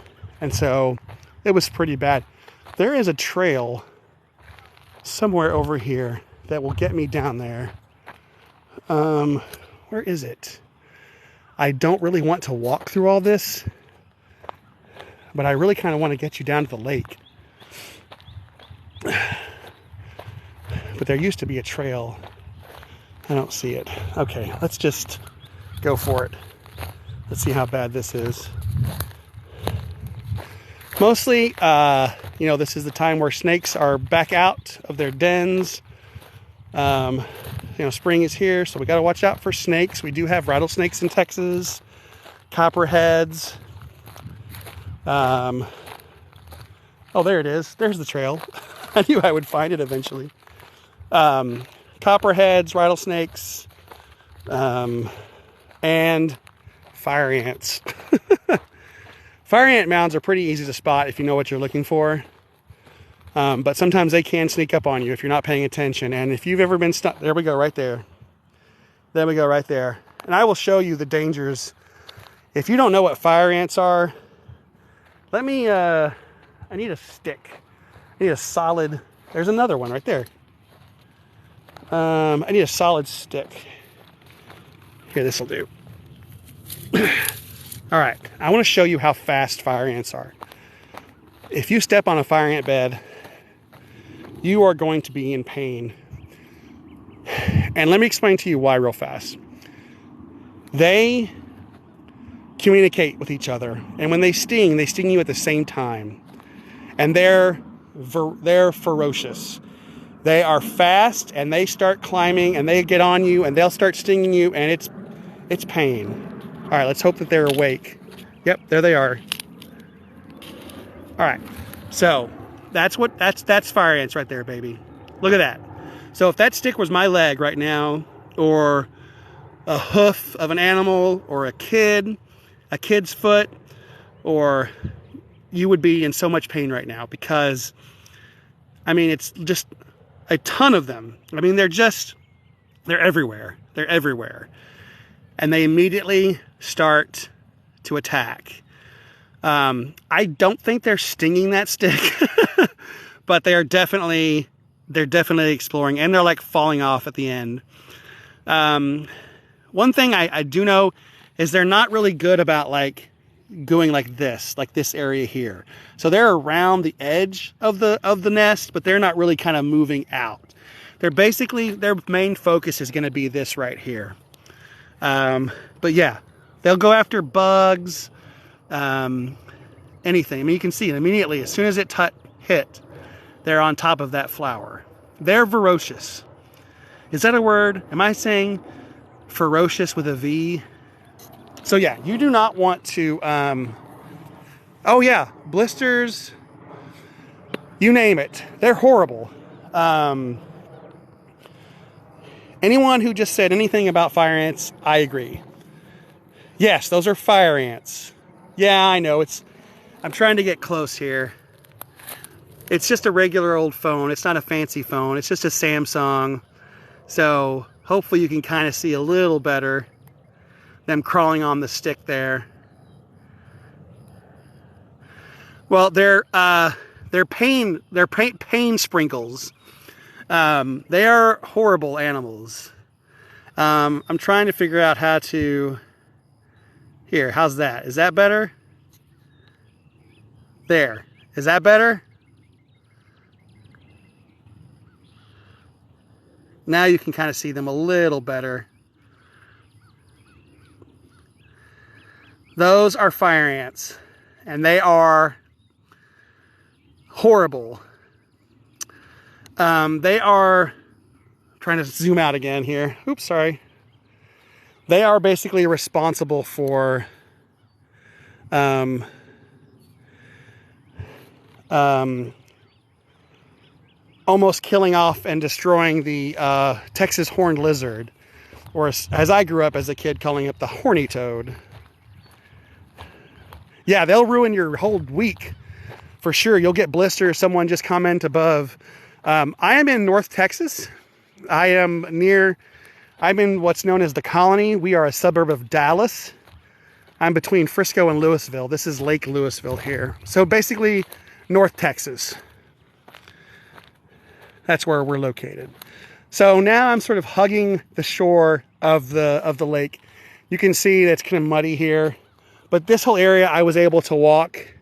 so it was pretty bad. There is a trail somewhere over here that will get me down there. Where is it? I don't really want to walk through all this, but I really kind of want to get you down to the lake. But there used to be a trail. I don't see it. Okay, let's just go for it. Let's see how bad this is. Mostly, this is the time where snakes are back out of their dens. spring is here, so we got to watch out for snakes. We do have rattlesnakes in Texas, copperheads. Oh, there it is. There's the trail. I knew I would find it eventually. Copperheads, rattlesnakes, and fire ants. Fire ant mounds are pretty easy to spot if you know what you're looking for. But sometimes they can sneak up on you if you're not paying attention. And if you've ever been stuck, there we go right there. There we go right there. And I will show you the dangers. If you don't know what fire ants are, let me, I need a stick. I need a solid, there's another one right there. I need a solid stick. Here, this will do. All right, I want to show you how fast fire ants are. If you step on a fire ant bed, you are going to be in pain. And let me explain to you why real fast. They communicate with each other, and when they sting you at the same time. And they're ferocious. They are fast, and they start climbing, and they get on you, and they'll start stinging you, and it's pain. All right, let's hope that they're awake. Yep, there they are. All right, so that's fire ants right there, baby. Look at that. So if that stick was my leg right now, or a hoof of an animal, or a kid's foot, or you would be in so much pain right now, because I mean, it's just a ton of them. I mean, they're everywhere. They're everywhere. And they immediately start to attack. I don't think they're stinging that stick, but they're definitely exploring, and they're like falling off at the end. One thing I do know is they're not really good about like going like this area here. So they're around the edge of the nest, but they're not really kind of moving out. They're basically, their main focus is going to be this right here. But yeah, they'll go after bugs, anything. I mean, you can see it immediately. As soon as it hit, they're on top of that flower. They're ferocious. Is that a word? Am I saying ferocious with a V? So yeah, you do not want to, oh yeah, blisters, you name it. They're horrible. Anyone who just said anything about fire ants, I agree. Yes, those are fire ants. Yeah, I know. I'm trying to get close here. It's just a regular old phone. It's not a fancy phone. It's just a Samsung. So hopefully you can kind of see a little better them crawling on the stick there. Well, they're pain sprinkles. They are horrible animals. I'm trying to figure out how to... Here, how's that? Is that better? There. Is that better? Now you can kind of see them a little better. Those are fire ants, and they are horrible. They are, trying to zoom out again here. Oops, sorry. They are basically responsible for almost killing off and destroying the Texas horned lizard, or as I grew up as a kid calling it the horny toad. Yeah, they'll ruin your whole week for sure. You'll get blisters. Someone just comment above. I am in North Texas. I'm in what's known as the Colony. We are a suburb of Dallas. I'm between Frisco and Louisville. This is Lake Louisville here. So basically North Texas. That's where we're located. So now I'm sort of hugging the shore of the lake. You can see that's kind of muddy here. But this whole area I was able to walk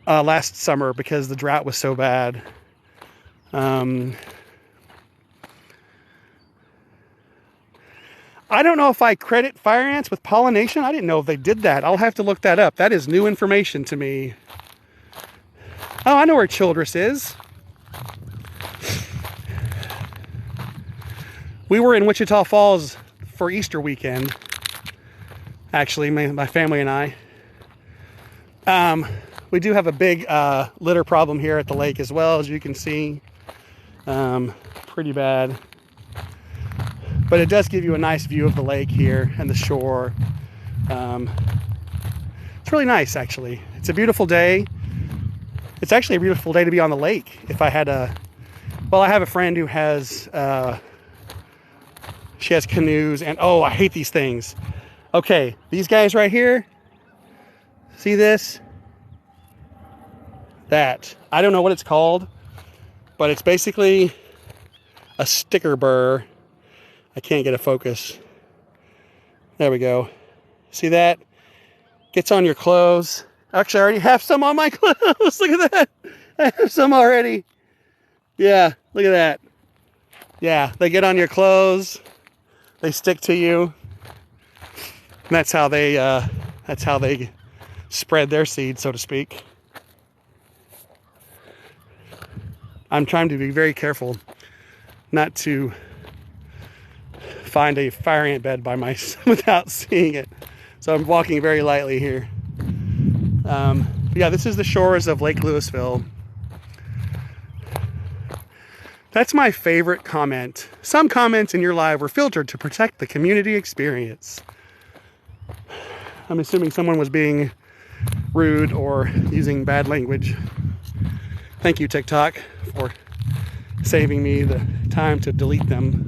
last summer because the drought was so bad. I don't know if I credit fire ants with pollination. I didn't know if they did that. I'll have to look that up. That is new information to me. Oh, I know where Childress is. We were in Wichita Falls for Easter weekend. Actually, my family and I. We do have a big litter problem here at the lake as well, as you can see. Pretty bad. But it does give you a nice view of the lake here and the shore. It's really nice, actually. It's a beautiful day. It's actually a beautiful day to be on the lake. If I had well, I have a friend who has, she has canoes, and oh, I hate these things. Okay, these guys right here, see this? That. I don't know what it's called, but it's basically a sticker burr. I can't get a focus. There we go. See that? Gets on your clothes. Actually, I already have some on my clothes. Look at that. I have some already. Yeah, look at that. Yeah, they get on your clothes. They stick to you. And that's how they spread their seed, so to speak. I'm trying to be very careful not to find a fire ant bed by myself without seeing it. So I'm walking very lightly here. Yeah, this is the shores of Lake Louisville. That's my favorite comment. Some comments in your live were filtered to protect the community experience. I'm assuming someone was being rude or using bad language. Thank you, TikTok, for saving me the time to delete them.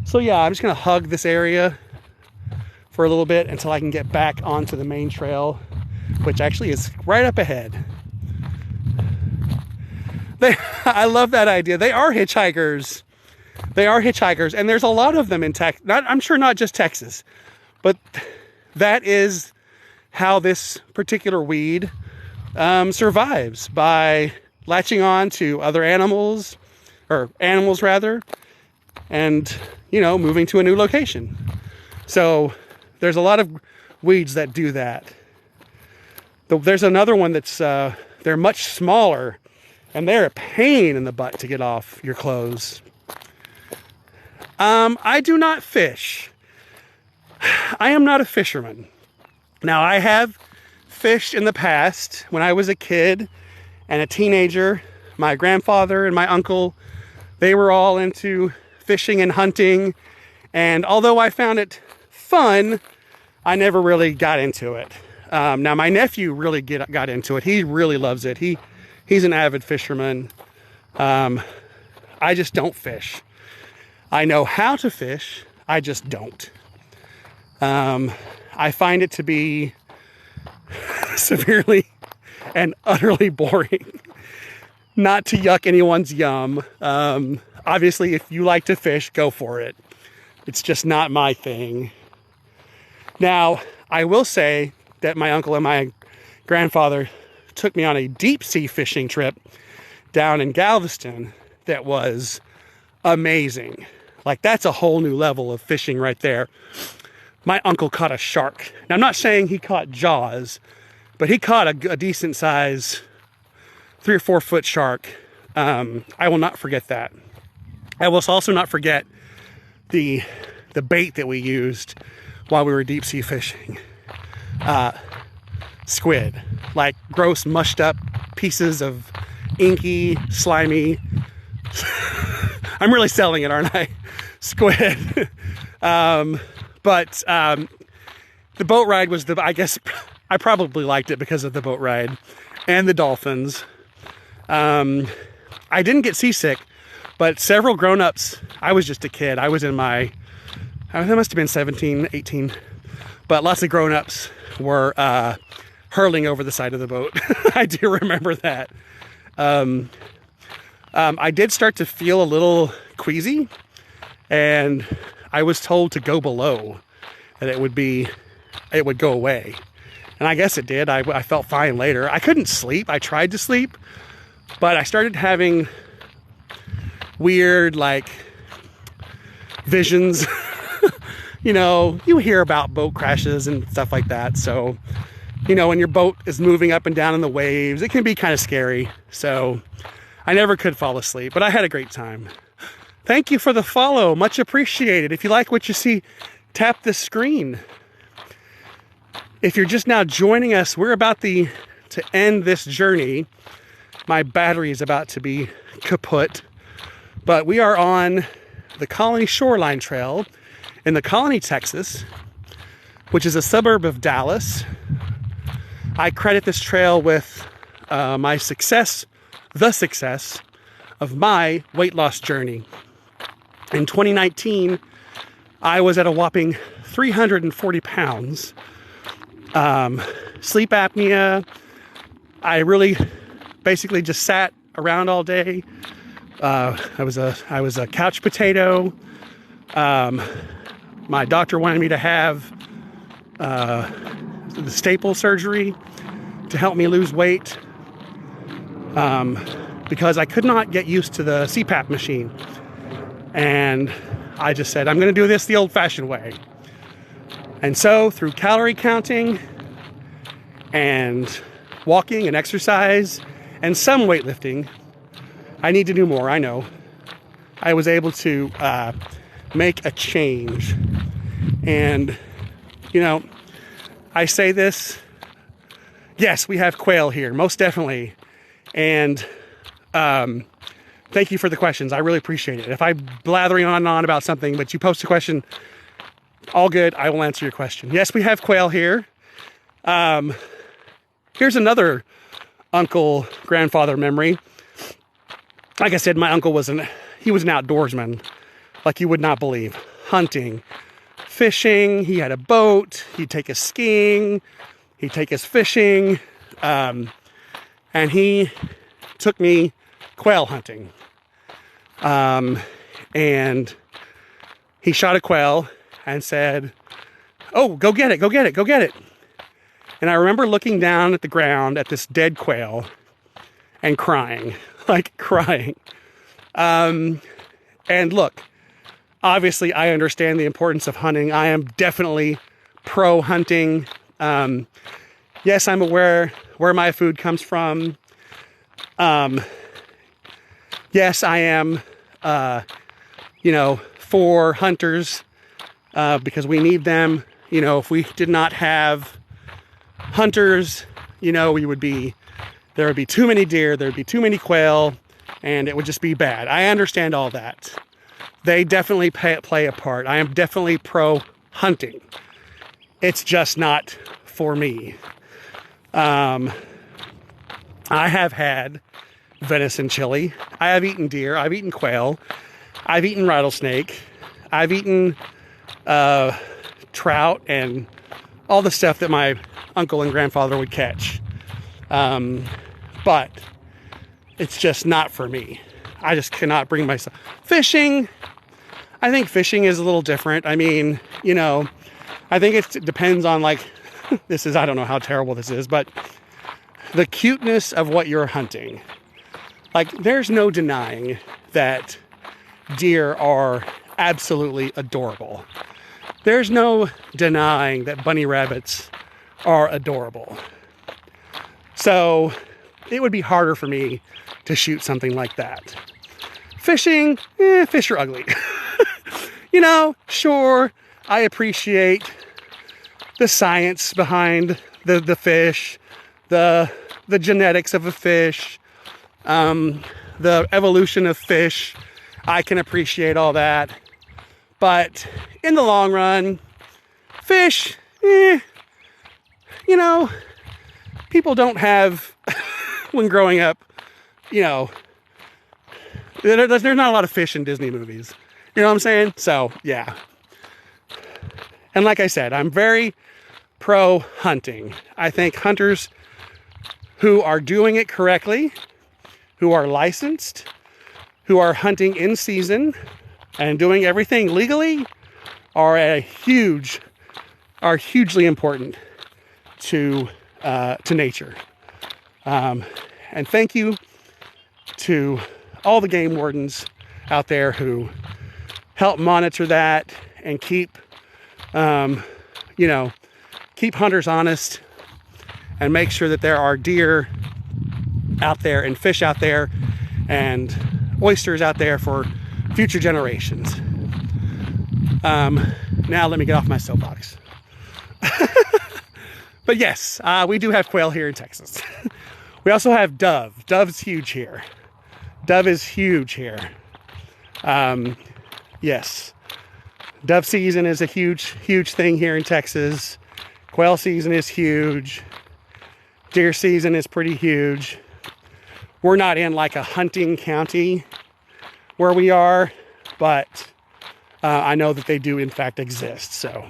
So yeah, I'm just gonna hug this area for a little bit until I can get back onto the main trail, which actually is right up ahead. I love that idea. They are hitchhikers. They are hitchhikers, and there's a lot of them in Texas. I'm sure not just Texas, but that is how this particular weed survives, by latching on to other animals, or animals rather, and, you know, moving to a new location. So there's a lot of weeds that do that. There's another one that's, they're much smaller, and they're a pain in the butt to get off your clothes. I do not fish. I am not a fisherman. Now, I have fished in the past when I was a kid and a teenager. My grandfather and my uncle, they were all into fishing and hunting. And although I found it fun, I never really got into it. Now, my nephew really got into it. He really loves it. He's an avid fisherman. I just don't fish. I know how to fish. I just don't. I find it to be severely and utterly boring. Not to yuck anyone's yum. Obviously, if you like to fish, go for it. It's just not my thing. Now, I will say that my uncle and my grandfather took me on a deep sea fishing trip down in Galveston that was amazing. Like, that's a whole new level of fishing right there. My uncle caught a shark. Now, I'm not saying he caught Jaws, but he caught a decent size 3 or 4 foot shark. I will not forget that. I will also not forget the bait that we used while we were deep sea fishing. Squid. Like gross, mushed up pieces of inky, slimy. I'm really selling it, aren't I? Squid. But the boat ride was I guess I probably liked it because of the boat ride and the dolphins. I didn't get seasick, but several grown-ups, I was just a kid. I was in I must have been 17, 18, but lots of grown-ups were hurling over the side of the boat. I do remember that. I did start to feel a little queasy, and I was told to go below, and it would go away. And I guess it did. I felt fine later. I couldn't sleep. I tried to sleep, but I started having weird, like, visions. You know, you hear about boat crashes and stuff like that. So, you know, when your boat is moving up and down in the waves, it can be kind of scary. So I never could fall asleep, but I had a great time. Thank you for the follow. Much appreciated. If you like what you see, tap the screen. If you're just now joining us, we're about to end this journey. My battery is about to be kaput, but we are on the Colony Shoreline Trail in the Colony, Texas, which is a suburb of Dallas. I credit this trail with the success of my weight loss journey. In 2019, I was at a whopping 340 pounds. Sleep apnea. I really basically just sat around all day. I was a couch potato. My doctor wanted me to have the staple surgery to help me lose weight because I could not get used to the CPAP machine. And I just said, I'm going to do this the old-fashioned way. And so through calorie counting and walking and exercise and some weightlifting, I need to do more, I know. I was able to make a change. And, you know, I say this, yes, we have quail here, most definitely. And thank you for the questions. I really appreciate it. If I'm blathering on and on about something, but you post a question, all good, I will answer your question. Yes, we have quail here. Here's another uncle, grandfather memory. Like I said, my uncle was an outdoorsman, like you would not believe. Hunting, fishing, he had a boat, he'd take us skiing, he'd take us fishing, and he took me quail hunting. And he shot a quail and said, oh, go get it, go get it, go get it. And I remember looking down at the ground at this dead quail and crying, like crying. And look, obviously I understand the importance of hunting. I am definitely pro hunting. Yes, I'm aware where my food comes from. Yes, I am, for hunters, because we need them. You know, if we did not have hunters, there would be too many deer, there'd be too many quail, and it would just be bad. I understand all that. They definitely play a part. I am definitely pro hunting. It's just not for me. I have had venison chili. I have eaten deer. I've eaten quail. I've eaten rattlesnake. I've eaten trout and all the stuff that my uncle and grandfather would catch. But it's just not for me. I just cannot bring myself. Fishing, I think fishing is a little different. I mean, I think it depends on I don't know how terrible this is, but the cuteness of what you're hunting. There's no denying that deer are absolutely adorable. There's no denying that bunny rabbits are adorable. So it would be harder for me to shoot something like that. Fishing, fish are ugly. Sure, I appreciate the science behind the fish, the genetics of a fish, the evolution of fish. I can appreciate all that. But in the long run, fish, people don't have, when growing up, there's not a lot of fish in Disney movies. You know what I'm saying? So, yeah. And like I said, I'm very pro hunting. I think hunters who are doing it correctly, who are licensed, who are hunting in season and doing everything legally are hugely important to nature. And thank you to all the game wardens out there who help monitor that and keep hunters honest and make sure that there are deer out there and fish out there and oysters out there for future generations. Now let me get off my soapbox. But yes, we do have quail here in Texas. We also have dove. Dove's huge here. Dove is huge here. Yes. Dove season is a huge thing here in Texas. Quail season is huge. Deer season is pretty huge. We're not in like a hunting county where we are, but I know that they do in fact exist. So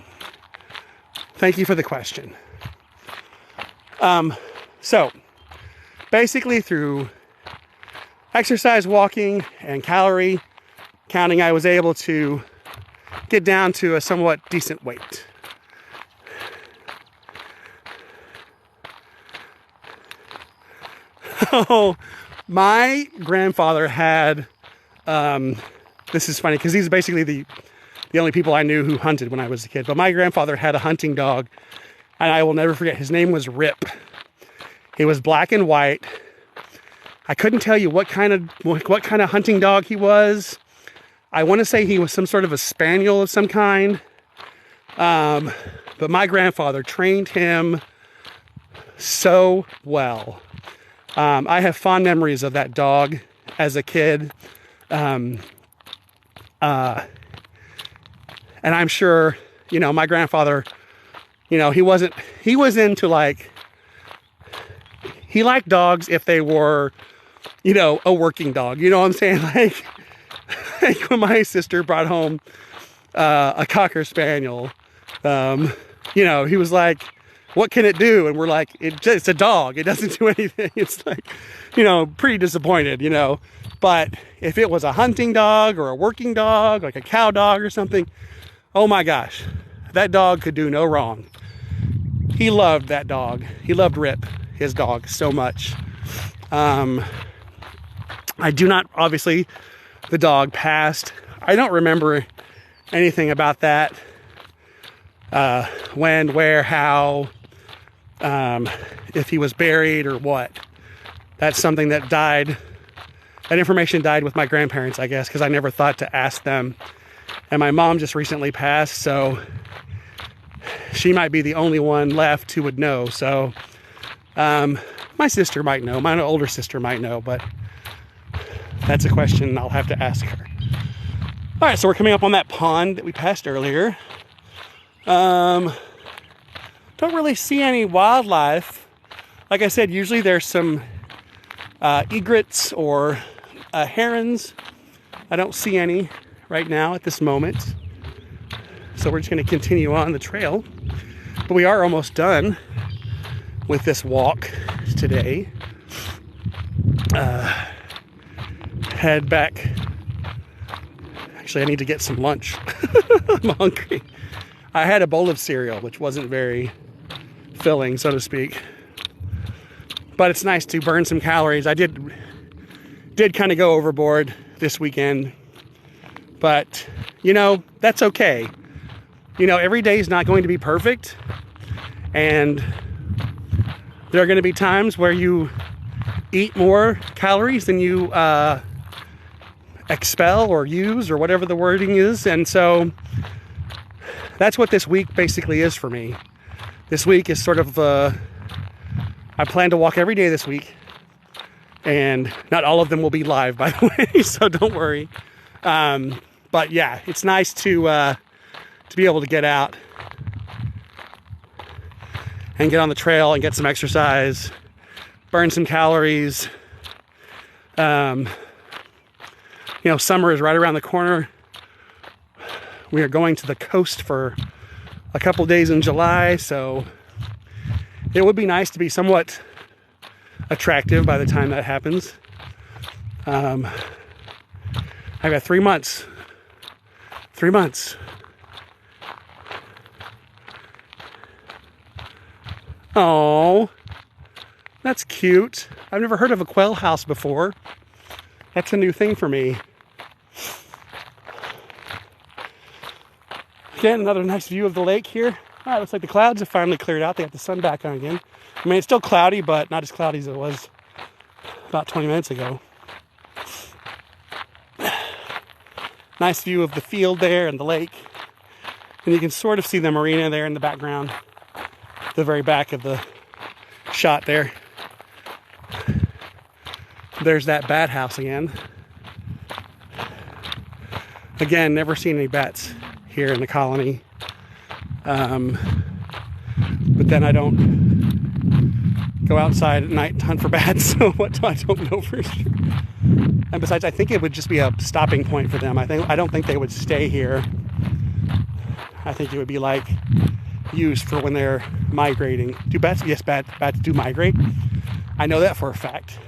thank you for the question. So basically through exercise, walking, and calorie counting, I was able to get down to a somewhat decent weight. Oh, my grandfather had, this is funny because these are basically the only people I knew who hunted when I was a kid, but my grandfather had a hunting dog, and I will never forget, his name was Rip. He was black and white. I couldn't tell you what kind of hunting dog he was. I want to say he was some sort of a spaniel of some kind. But my grandfather trained him so well. I have fond memories of that dog as a kid. And I'm sure, my grandfather, he was into like, he liked dogs if they were, a working dog. You know what I'm saying? Like when my sister brought home a Cocker Spaniel, he was like, what can it do? And we're like, it's a dog. It doesn't do anything. It's like, pretty disappointed, But if it was a hunting dog or a working dog, like a cow dog or something, oh my gosh, that dog could do no wrong. He loved that dog. He loved Rip, his dog, so much. I do not, obviously, the dog passed. I don't remember anything about that. When, where, how, if he was buried or what. That's something that died. That information died with my grandparents, I guess, because I never thought to ask them. And my mom just recently passed, so she might be the only one left who would know. So my sister might know. My older sister might know, but that's a question I'll have to ask her. All right, so we're coming up on that pond that we passed earlier. Don't really see any wildlife. Like I said, usually there's some egrets or herons. I don't see any right now at this moment. So we're just going to continue on the trail. But we are almost done with this walk today. Head back. Actually, I need to get some lunch. I'm hungry. I had a bowl of cereal, which wasn't very filling, so to speak. But it's nice to burn some calories. I did kind of go overboard this weekend. But, that's okay. Every day is not going to be perfect. And there are going to be times where you eat more calories than you expel or use or whatever the wording is. And so that's what this week basically is for me. This week is sort of I plan to walk every day this week, and not all of them will be live, by the way, so don't worry. But yeah, it's nice to be able to get out and get on the trail and get some exercise, burn some calories. Summer is right around the corner. We are going to the coast for a couple days in July, so it would be nice to be somewhat attractive by the time that happens. I've got 3 months. 3 months. Oh, that's cute. I've never heard of a quail house before. That's a new thing for me. Again, another nice view of the lake here. All right, looks like the clouds have finally cleared out. They got the sun back on again. I mean, it's still cloudy, but not as cloudy as it was about 20 minutes ago. Nice view of the field there and the lake. And you can sort of see the marina there in the background, the very back of the shot there. There's that bat house again. Again, never seen any bats here in the colony. But then I don't go outside at night and hunt for bats, so what I don't know for sure. And besides, I think it would just be a stopping point for them. I don't think they would stay here. I think it would be like used for when they're migrating. Do bats? Yes, bats do migrate. I know that for a fact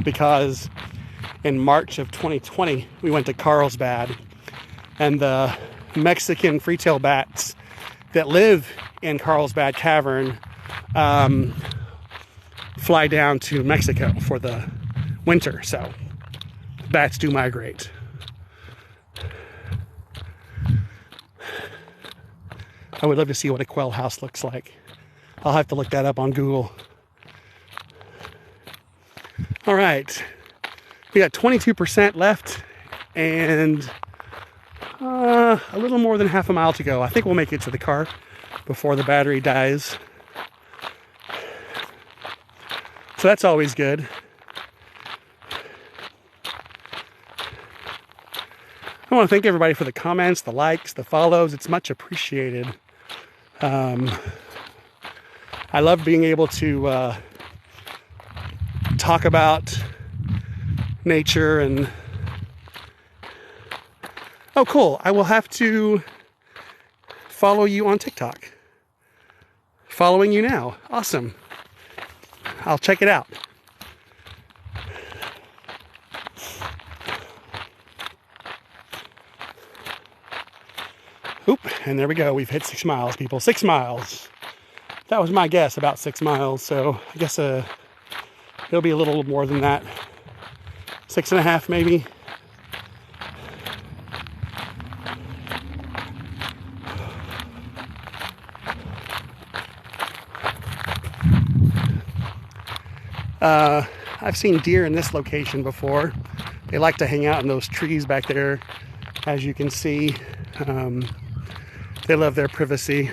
because in March of 2020 we went to Carlsbad, and the Mexican free-tailed bats that live in Carlsbad Cavern fly down to Mexico for the winter, so bats do migrate. I would love to see what a quail house looks like. I'll have to look that up on Google. All right, we got 22% left and a little more than half a mile to go. I think we'll make it to the car before the battery dies. So that's always good. I want to thank everybody for the comments, the likes, the follows. It's much appreciated. I love being able to talk about nature and... Oh, cool. I will have to follow you on TikTok. Following you now. Awesome. I'll check it out. Oop, and there we go. We've hit 6 miles, people. 6 miles. That was my guess, about 6 miles. So I guess it'll be a little more than that. 6.5 maybe. I've seen deer in this location before. They like to hang out in those trees back there, as you can see. They love their privacy.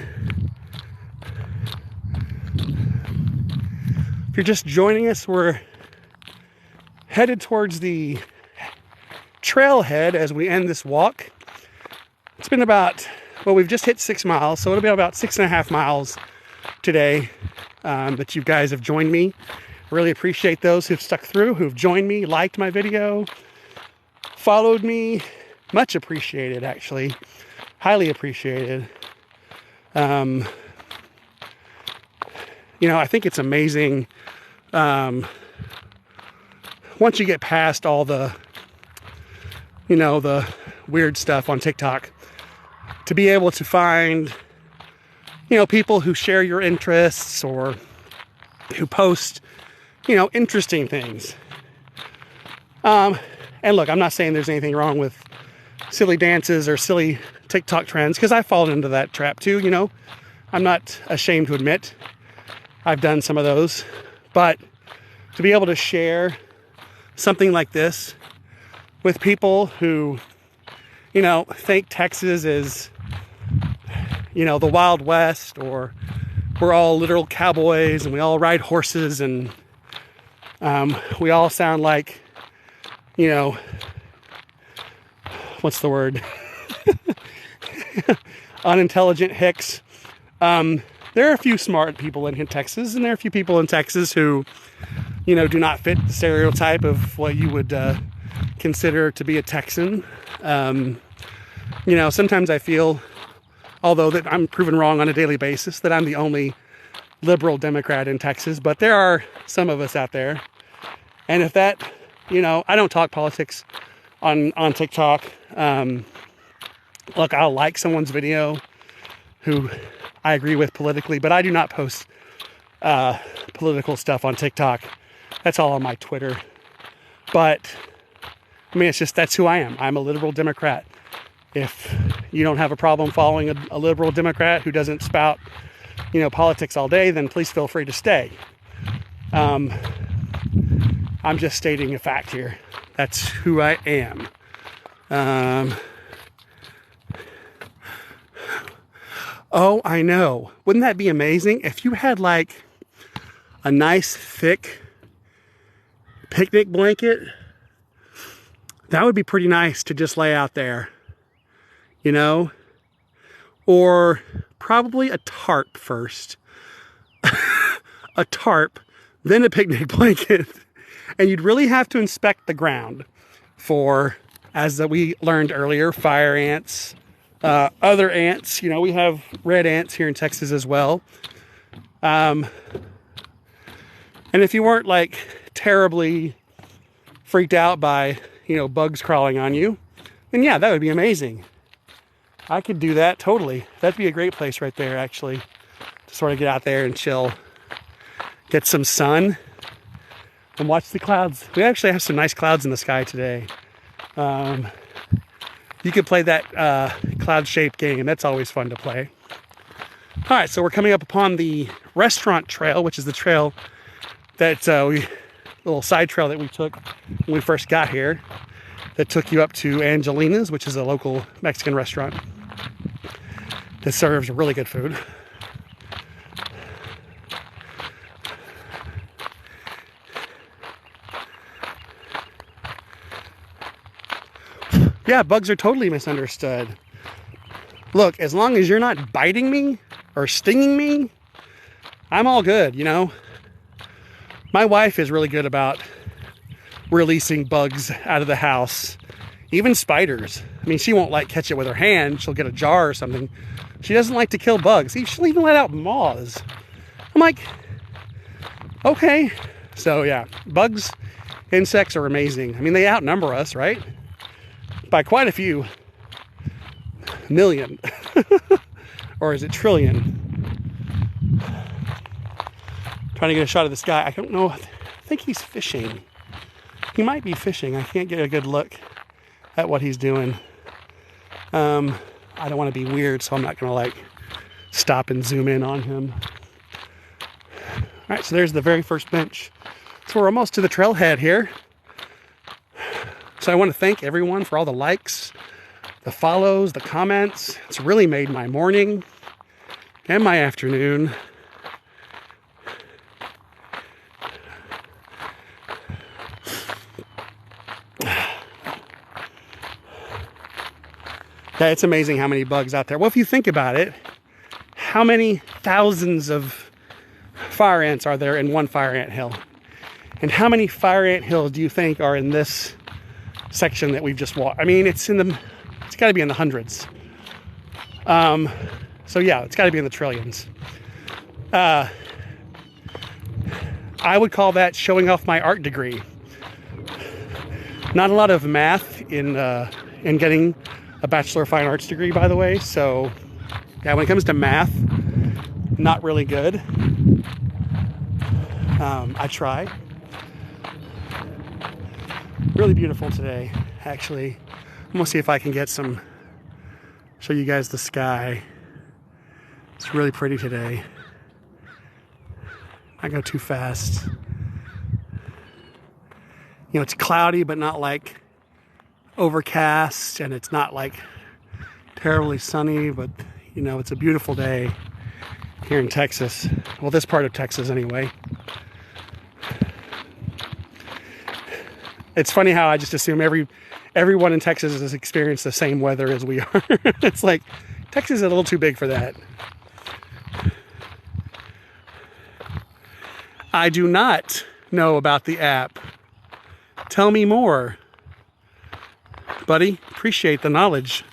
If you're just joining us, we're headed towards the trailhead as we end this walk. It's been about, well, we've just hit 6 miles, so it'll be about 6.5 miles today that you guys have joined me. Really appreciate those who've stuck through, who've joined me, liked my video, followed me. Much appreciated, actually. Highly appreciated. You know, I think it's amazing once you get past all the, you know, the weird stuff on TikTok, to be able to find, you know, people who share your interests or who post, you know, interesting things. And look, I'm not saying there's anything wrong with silly dances or silly TikTok trends, because I've fallen into that trap too, you know. I'm not ashamed to admit I've done some of those. But to be able to share something like this with people who, you know, think Texas is, you know, the Wild West, or we're all literal cowboys and we all ride horses and we all sound like, you know, what's the word? Unintelligent hicks. There are a few smart people in Texas, and there are a few people in Texas who, you know, do not fit the stereotype of what you would consider to be a Texan. You know, sometimes I feel, although that I'm proven wrong on a daily basis, that I'm the only liberal Democrat in Texas, but there are some of us out there. And if that, you know, I don't talk politics on TikTok. Look, I'll like someone's video who I agree with politically, but I do not post political stuff on TikTok. That's all on my Twitter. But, I mean, it's just, that's who I am. I'm a liberal Democrat. If you don't have a problem following a liberal Democrat who doesn't spout, you know, politics all day, then please feel free to stay. I'm just stating a fact here. That's who I am. Oh, I know. Wouldn't that be amazing if you had like a nice thick picnic blanket? That would be pretty nice to just lay out there, you know? Or probably a tarp first. A tarp, then a picnic blanket. And you'd really have to inspect the ground for, as we learned earlier, fire ants, other ants. You know, we have red ants here in Texas as well. And if you weren't like terribly freaked out by, you know, bugs crawling on you, then yeah, that would be amazing. I could do that totally. That'd be a great place right there, actually, to sort of get out there and chill, get some sun, and watch the clouds. We actually have some nice clouds in the sky today. You could play that cloud-shaped game. That's always fun to play. All right, so we're coming up upon the restaurant trail, which is the trail that little side trail that we took when we first got here, that took you up to Angelina's, which is a local Mexican restaurant that serves really good food. Yeah, bugs are totally misunderstood. Look, as long as you're not biting me or stinging me, I'm all good, you know? My wife is really good about releasing bugs out of the house, even spiders. I mean, she won't like catch it with her hand. She'll get a jar or something. She doesn't like to kill bugs. She'll even let out moths. I'm like, okay. So yeah, bugs, insects are amazing. I mean, they outnumber us, right? By quite a few million. Or is it trillion? Trying to get a shot of this guy. I don't know. I think he's fishing. He might be fishing. I can't get a good look at what he's doing. I don't want to be weird, so I'm not going to like stop and zoom in on him. All right, so there's the very first bench. So we're almost to the trailhead here. So I want to thank everyone for all the likes, the follows, the comments. It's really made my morning and my afternoon. Yeah, it's amazing how many bugs out there. Well, if you think about it, how many thousands of fire ants are there in one fire ant hill? And how many fire ant hills do you think are in this section that we've just walked? I mean, it's got to be in the hundreds. So yeah, it's got to be in the trillions. I would call that showing off my art degree. Not a lot of math in getting a Bachelor of Fine Arts degree, by the way. So yeah, when it comes to math, not really good. I try. Really beautiful today, actually. I'm gonna see if I can get show you guys the sky. It's really pretty today. Not go too fast. You know, it's cloudy, but not like overcast, and it's not like terribly sunny, but you know, it's a beautiful day here in Texas. Well, this part of Texas anyway. It's funny how I just assume everyone in Texas has experienced the same weather as we are. It's like, Texas is a little too big for that. I do not know about the app. Tell me more. Buddy, appreciate the knowledge.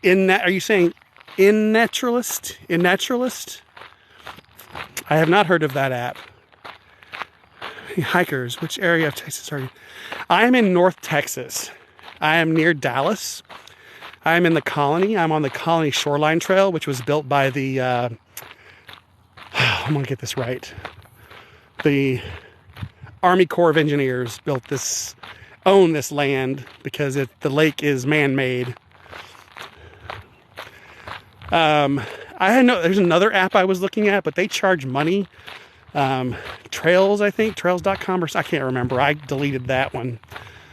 Are you saying in naturalist? In naturalist? I have not heard of that app. Hikers, which area of Texas are you? I am in North Texas. I am near Dallas. I am in the Colony. I'm on the Colony Shoreline Trail, which was built by the, I'm going to get this right. The Army Corps of Engineers own this land because the lake is man-made. There's another app I was looking at, but they charge money. Trails, I think, trails.com, or I can't remember. I deleted that one,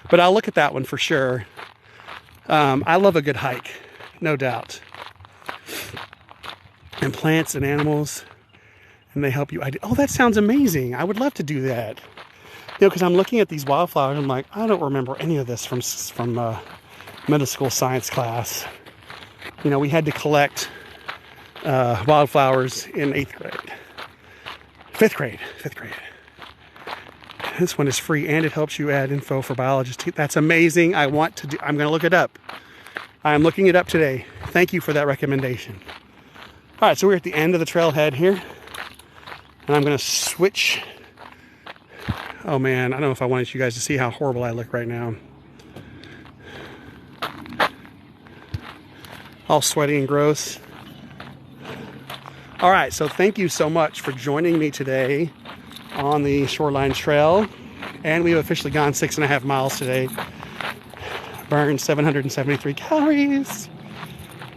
but I'll look at that one for sure. I love a good hike, no doubt. And plants and animals, and they help you. Oh, that sounds amazing. I would love to do that. You know, because I'm looking at these wildflowers, I'm like, I don't remember any of this from middle school science class. You know, we had to collect wildflowers in 8th grade. 5th grade. This one is free, and it helps you add info for biologists. That's amazing. I'm going to look it up. I'm looking it up today. Thank you for that recommendation. All right, so we're at the end of the trailhead here, and I'm going to switch. Oh man, I don't know if I wanted you guys to see how horrible I look right now. All sweaty and gross. All right, so thank you so much for joining me today on the Shoreline Trail. And we've officially gone 6.5 miles today. Burned 773 calories.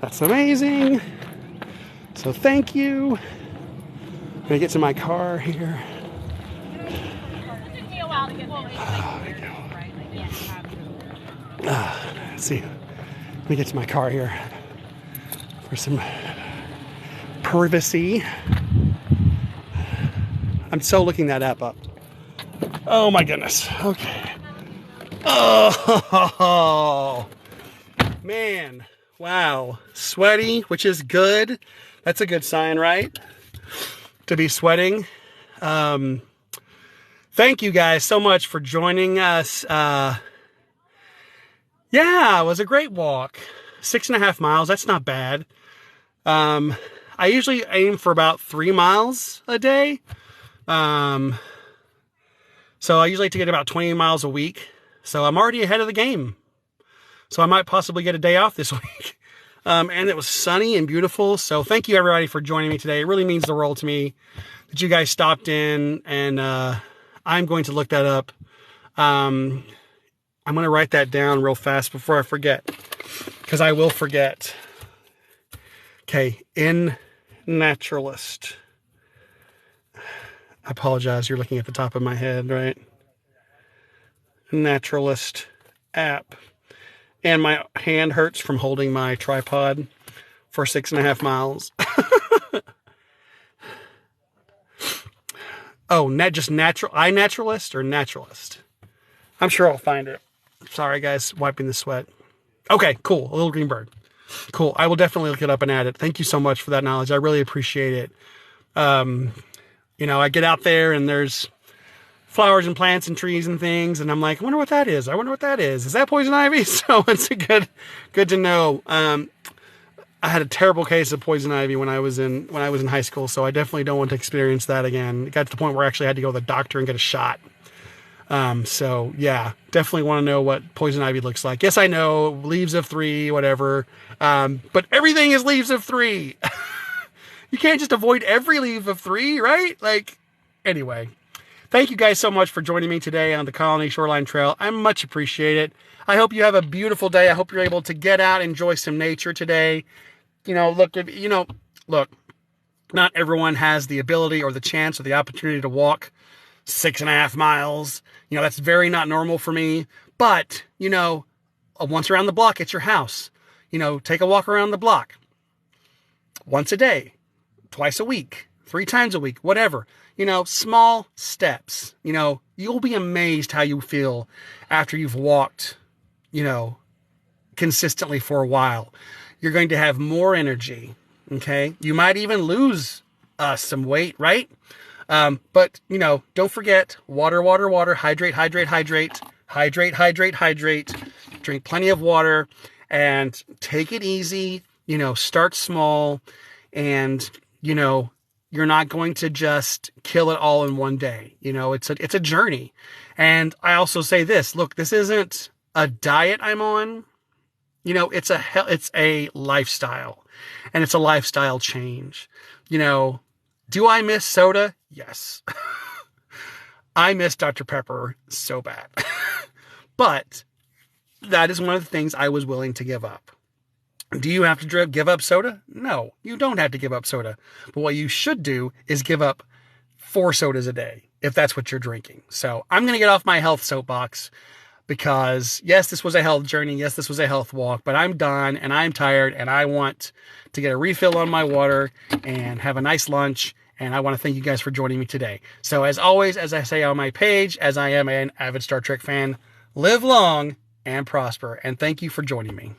That's amazing. So thank you. I'm gonna get to my car here. Let's see. Let me get to my car here for some privacy. I'm so looking that app up. Oh my goodness. Okay. Oh man. Wow. Sweaty, which is good. That's a good sign, right? To be sweating. Thank you guys so much for joining us. Yeah, it was a great walk. 6.5 miles. That's not bad. I usually aim for about 3 miles a day. So I usually like to get about 20 miles a week. So I'm already ahead of the game. So I might possibly get a day off this week. And it was sunny and beautiful. So thank you everybody for joining me today. It really means the world to me that you guys stopped in, and I'm going to look that up. I'm going to write that down real fast before I forget, because I will forget. Okay, in naturalist. I apologize, you're looking at the top of my head, right? Naturalist app. And my hand hurts from holding my tripod for 6.5 miles. Oh, just iNaturalist or naturalist? I'm sure I'll find it. Sorry, guys, wiping the sweat. Okay, cool. A little green bird. Cool. I will definitely look it up and add it. Thank you so much for that knowledge. I really appreciate it. You know, I get out there and there's flowers and plants and trees and things, and I'm like, I wonder what that is. Is that poison ivy? So it's good to know. I had a terrible case of poison ivy when I was in high school, so I definitely don't want to experience that again. It got to the point where I actually had to go to the doctor and get a shot. So yeah, definitely want to know what poison ivy looks like. Yes, I know, leaves of 3, whatever. But everything is leaves of 3. You can't just avoid every leaf of 3, right? Like, anyway. Thank you guys so much for joining me today on the Colony Shoreline Trail. I much appreciate it. I hope you have a beautiful day. I hope you're able to get out, enjoy some nature today. You know, look, not everyone has the ability or the chance or the opportunity to walk 6.5 miles. You know, that's very not normal for me. But, you know, once around the block, it's your house. You know, take a walk around the block. Once a day, twice a week, 3 times a week, whatever. You know, small steps. You know, you'll be amazed how you feel after you've walked, you know, consistently for a while. You're going to have more energy, okay? You might even lose some weight, right? But, you know, don't forget, water, water, water, hydrate, hydrate, hydrate, hydrate, hydrate, hydrate. Drink plenty of water and take it easy. You know, start small, and, you know, you're not going to just kill it all in one day. You know, it's a journey. And I also say this, look, this isn't a diet I'm on. You know, it's a lifestyle, and it's a lifestyle change. You know, do I miss soda? Yes. I miss Dr. Pepper so bad. But that is one of the things I was willing to give up. Do you have to give up soda? No, you don't have to give up soda. But what you should do is give up 4 sodas a day, if that's what you're drinking. So I'm going to get off my health soapbox. because yes, this was a health journey. Yes, this was a health walk, but I'm done and I'm tired and I want to get a refill on my water and have a nice lunch. And I want to thank you guys for joining me today. So as always, as I say on my page, as I am an avid Star Trek fan, live long and prosper. And thank you for joining me.